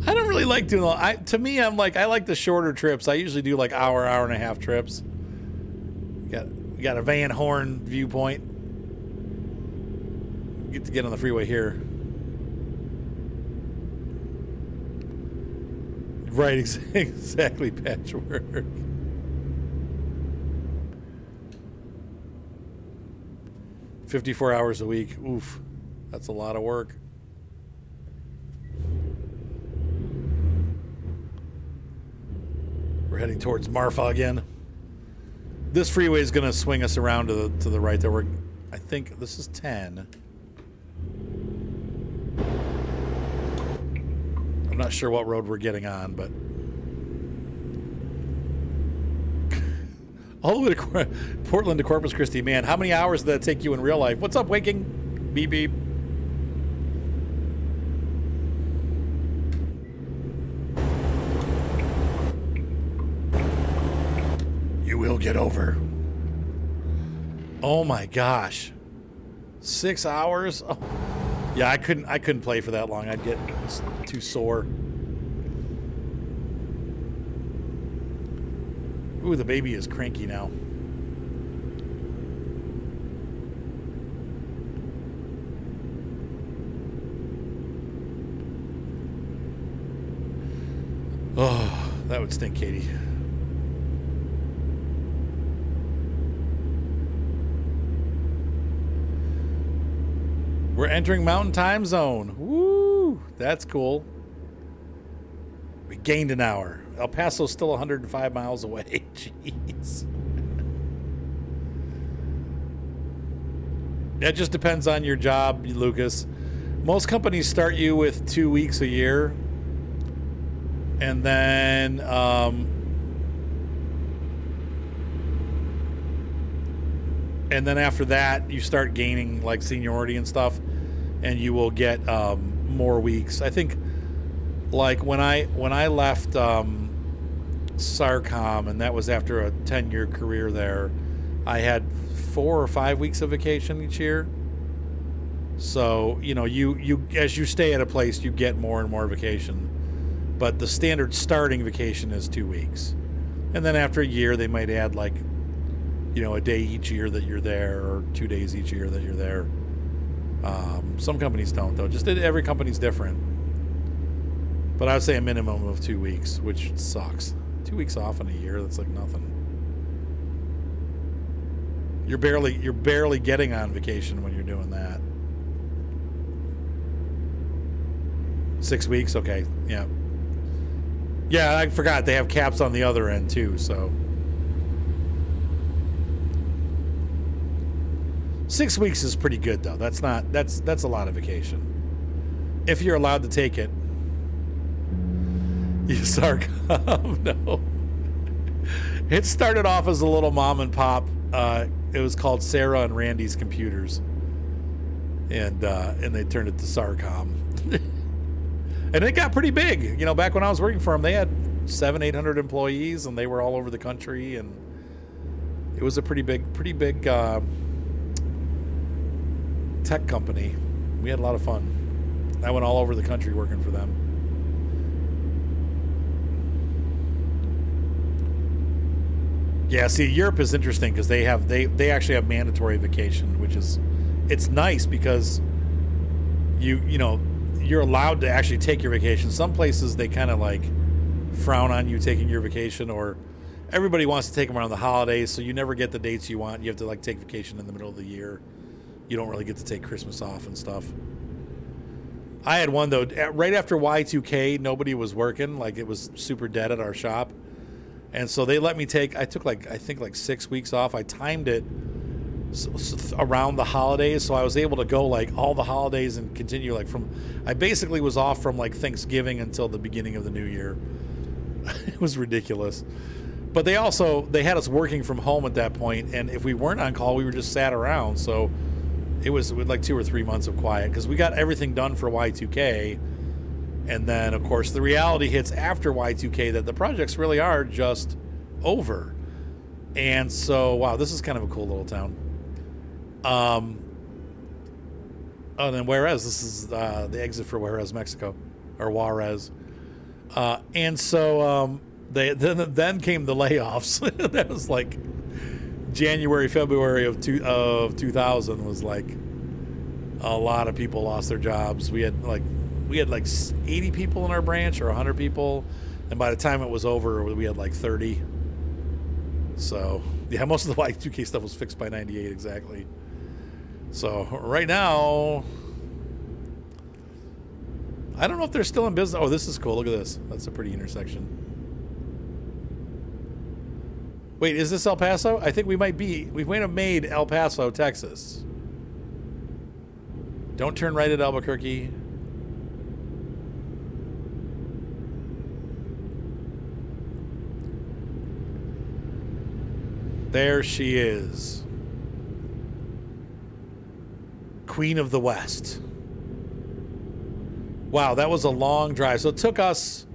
Speaker 1: I don't really like doing. To me, I'm like I like the shorter trips. I usually do like hour and a half trips. We got a Van Horn viewpoint. Get to get on the freeway here. Right, exactly, Patchwork. $54 hours a week. Oof, that's a lot of work. We're heading towards Marfa again. This freeway is going to swing us around to the right there. I think this is 10. I'm not sure what road we're getting on, but all the way to Portland to Corpus Christi. Man, how many hours did that take you in real life? What's up, Waking? Beep beep. Will get over. Oh my gosh, 6 hours. Oh. Yeah, I couldn't play for that long. I'd get too sore. Ooh, the baby is cranky now. Oh, that would stink, Katie. We're entering Mountain Time Zone. Woo! That's cool. We gained an hour. El Paso's still 105 miles away. Jeez. That just depends on your job, Lucas. Most companies start you with 2 weeks a year. And then... and then after that, you start gaining like seniority and stuff, and you will get more weeks. I think, like when I left SARCOM, and that was after a 10-year career there, I had 4 or 5 weeks of vacation each year. So you know, you as you stay at a place, you get more and more vacation, but the standard starting vacation is 2 weeks, and then after a year, they might add like, you know, a day each year that you're there, or 2 days each year that you're there. Some companies don't, though. Just every company's different. But I would say a minimum of 2 weeks, which sucks. 2 weeks off in a year, that's like nothing. You're barely getting on vacation when you're doing that. 6 weeks, okay, yeah. Yeah, I forgot they have caps on the other end too, so. 6 weeks is pretty good, though. That's a lot of vacation. If you're allowed to take it. You SARCOM, no. It started off as a little mom and pop. It was called Sarah and Randy's Computers. And they turned it to SARCOM. And it got pretty big. You know, back when I was working for them, they had 700-800 employees, and they were all over the country, and it was a pretty big tech company. We had a lot of fun. I went all over the country working for them. Yeah, see, Europe is interesting because they actually have mandatory vacation, which is, it's nice because you you're allowed to actually take your vacation. Some places they kind of like frown on you taking your vacation, or everybody wants to take them around the holidays, so you never get the dates you want. You have to like take vacation in the middle of the year. You don't really get to take Christmas off and stuff. I had one though, right after Y2K, nobody was working. Like it was super dead at our shop. And so they let me take, I took like, I think like 6 weeks off. I timed it around the holidays. So I was able to go like all the holidays and continue like I basically was off from like Thanksgiving until the beginning of the new year. It was ridiculous. But they had us working from home at that point. And if we weren't on call, we were just sat around. So it was like 2 or 3 months of quiet because we got everything done for Y2K. And then, of course, the reality hits after Y2K that the projects really are just over. And so, wow, this is kind of a cool little town. Oh, and then Juarez. This is the exit for Juarez, Mexico, or Juarez. And so then came the layoffs. That was like January, February of 2000 was like a lot of people lost their jobs. We had like 80 people in our branch or 100 people, and by the time it was over, we had like 30. So yeah, most of the Y2K stuff was fixed by 98 exactly. So right now, I don't know if they're still in business. Oh, this is cool. Look at this. That's a pretty intersection. Wait, is this El Paso? I think we might have made El Paso, Texas. Don't turn right at Albuquerque. There she is. Queen of the West. Wow, that was a long drive. So it took us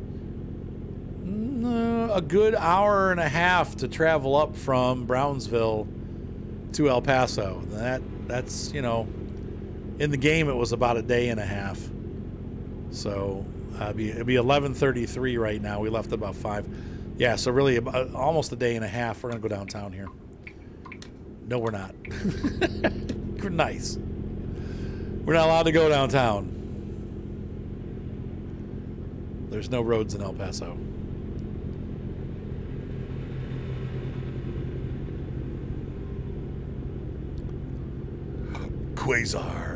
Speaker 1: a good hour and a half to travel up from Brownsville to El Paso. That's, you know, in the game it was about a day and a half. So it'd be 11:33 right now. We left about 5. Yeah, so really about almost a day and a half. We're going to go downtown here. No, we're not. Nice. We're not allowed to go downtown. There's no roads in El Paso. Quasar.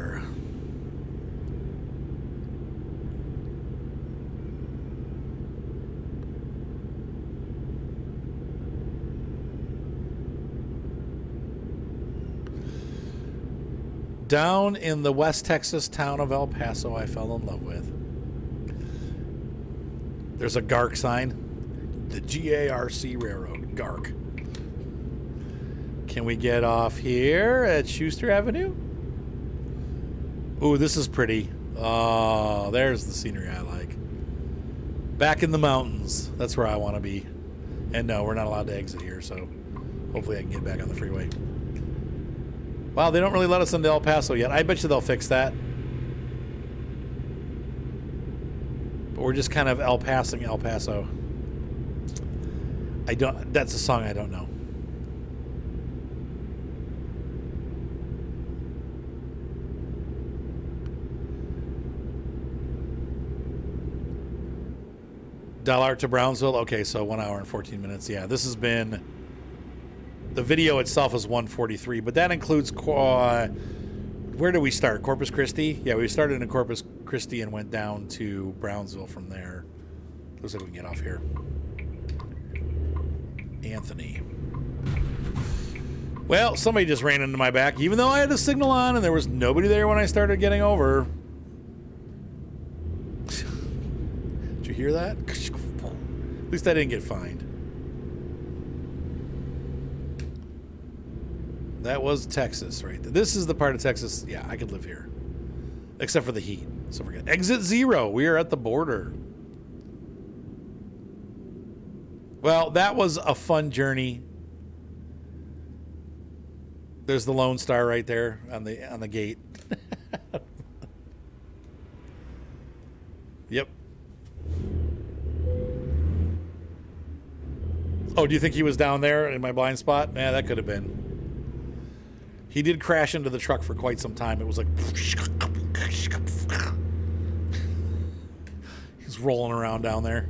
Speaker 1: Down in the West Texas town of El Paso, I fell in love with. There's a GARC sign. The GARC Railroad. GARC. Can we get off here at Schuster Avenue? Ooh, this is pretty. Oh, there's the scenery I like. Back in the mountains. That's where I want to be. And no, we're not allowed to exit here, so hopefully I can get back on the freeway. Wow, they don't really let us into El Paso yet. I bet you they'll fix that. But we're just kind of El Paso. That's a song I don't know. Del Arte to Brownsville. Okay, so 1 hour and 14 minutes. Yeah, this has been... The video itself is 1:43, but that includes... where did we start? Corpus Christi? Yeah, we started in Corpus Christi and went down to Brownsville from there. Looks like we can get off here. Anthony. Well, somebody just ran into my back, even though I had the signal on and there was nobody there when I started getting over. Did you hear that? At least I didn't get fined. That was Texas right there. This is the part of Texas, yeah, I could live here. Except for the heat. So we're good. Exit 0. We are at the border. Well, that was a fun journey. There's the Lone Star right there on the gate. Yep. Oh, do you think he was down there in my blind spot? Yeah, that could have been. He did crash into the truck for quite some time. It was like... Just rolling around down there.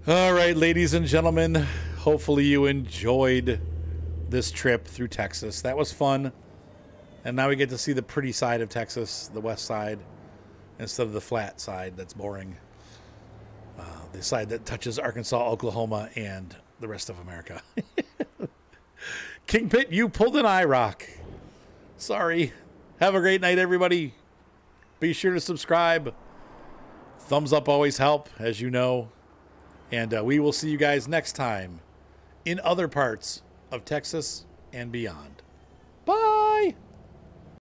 Speaker 1: All right, ladies and gentlemen, hopefully you enjoyed this trip through Texas. That was fun. And now we get to see the pretty side of Texas, the west side, instead of the flat side that's boring. The side that touches Arkansas, Oklahoma, and the rest of America. King Pit, you pulled an eye rock. Sorry. Have a great night, everybody. Be sure to subscribe. Thumbs up always help, as you know. And we will see you guys next time in other parts of Texas and beyond.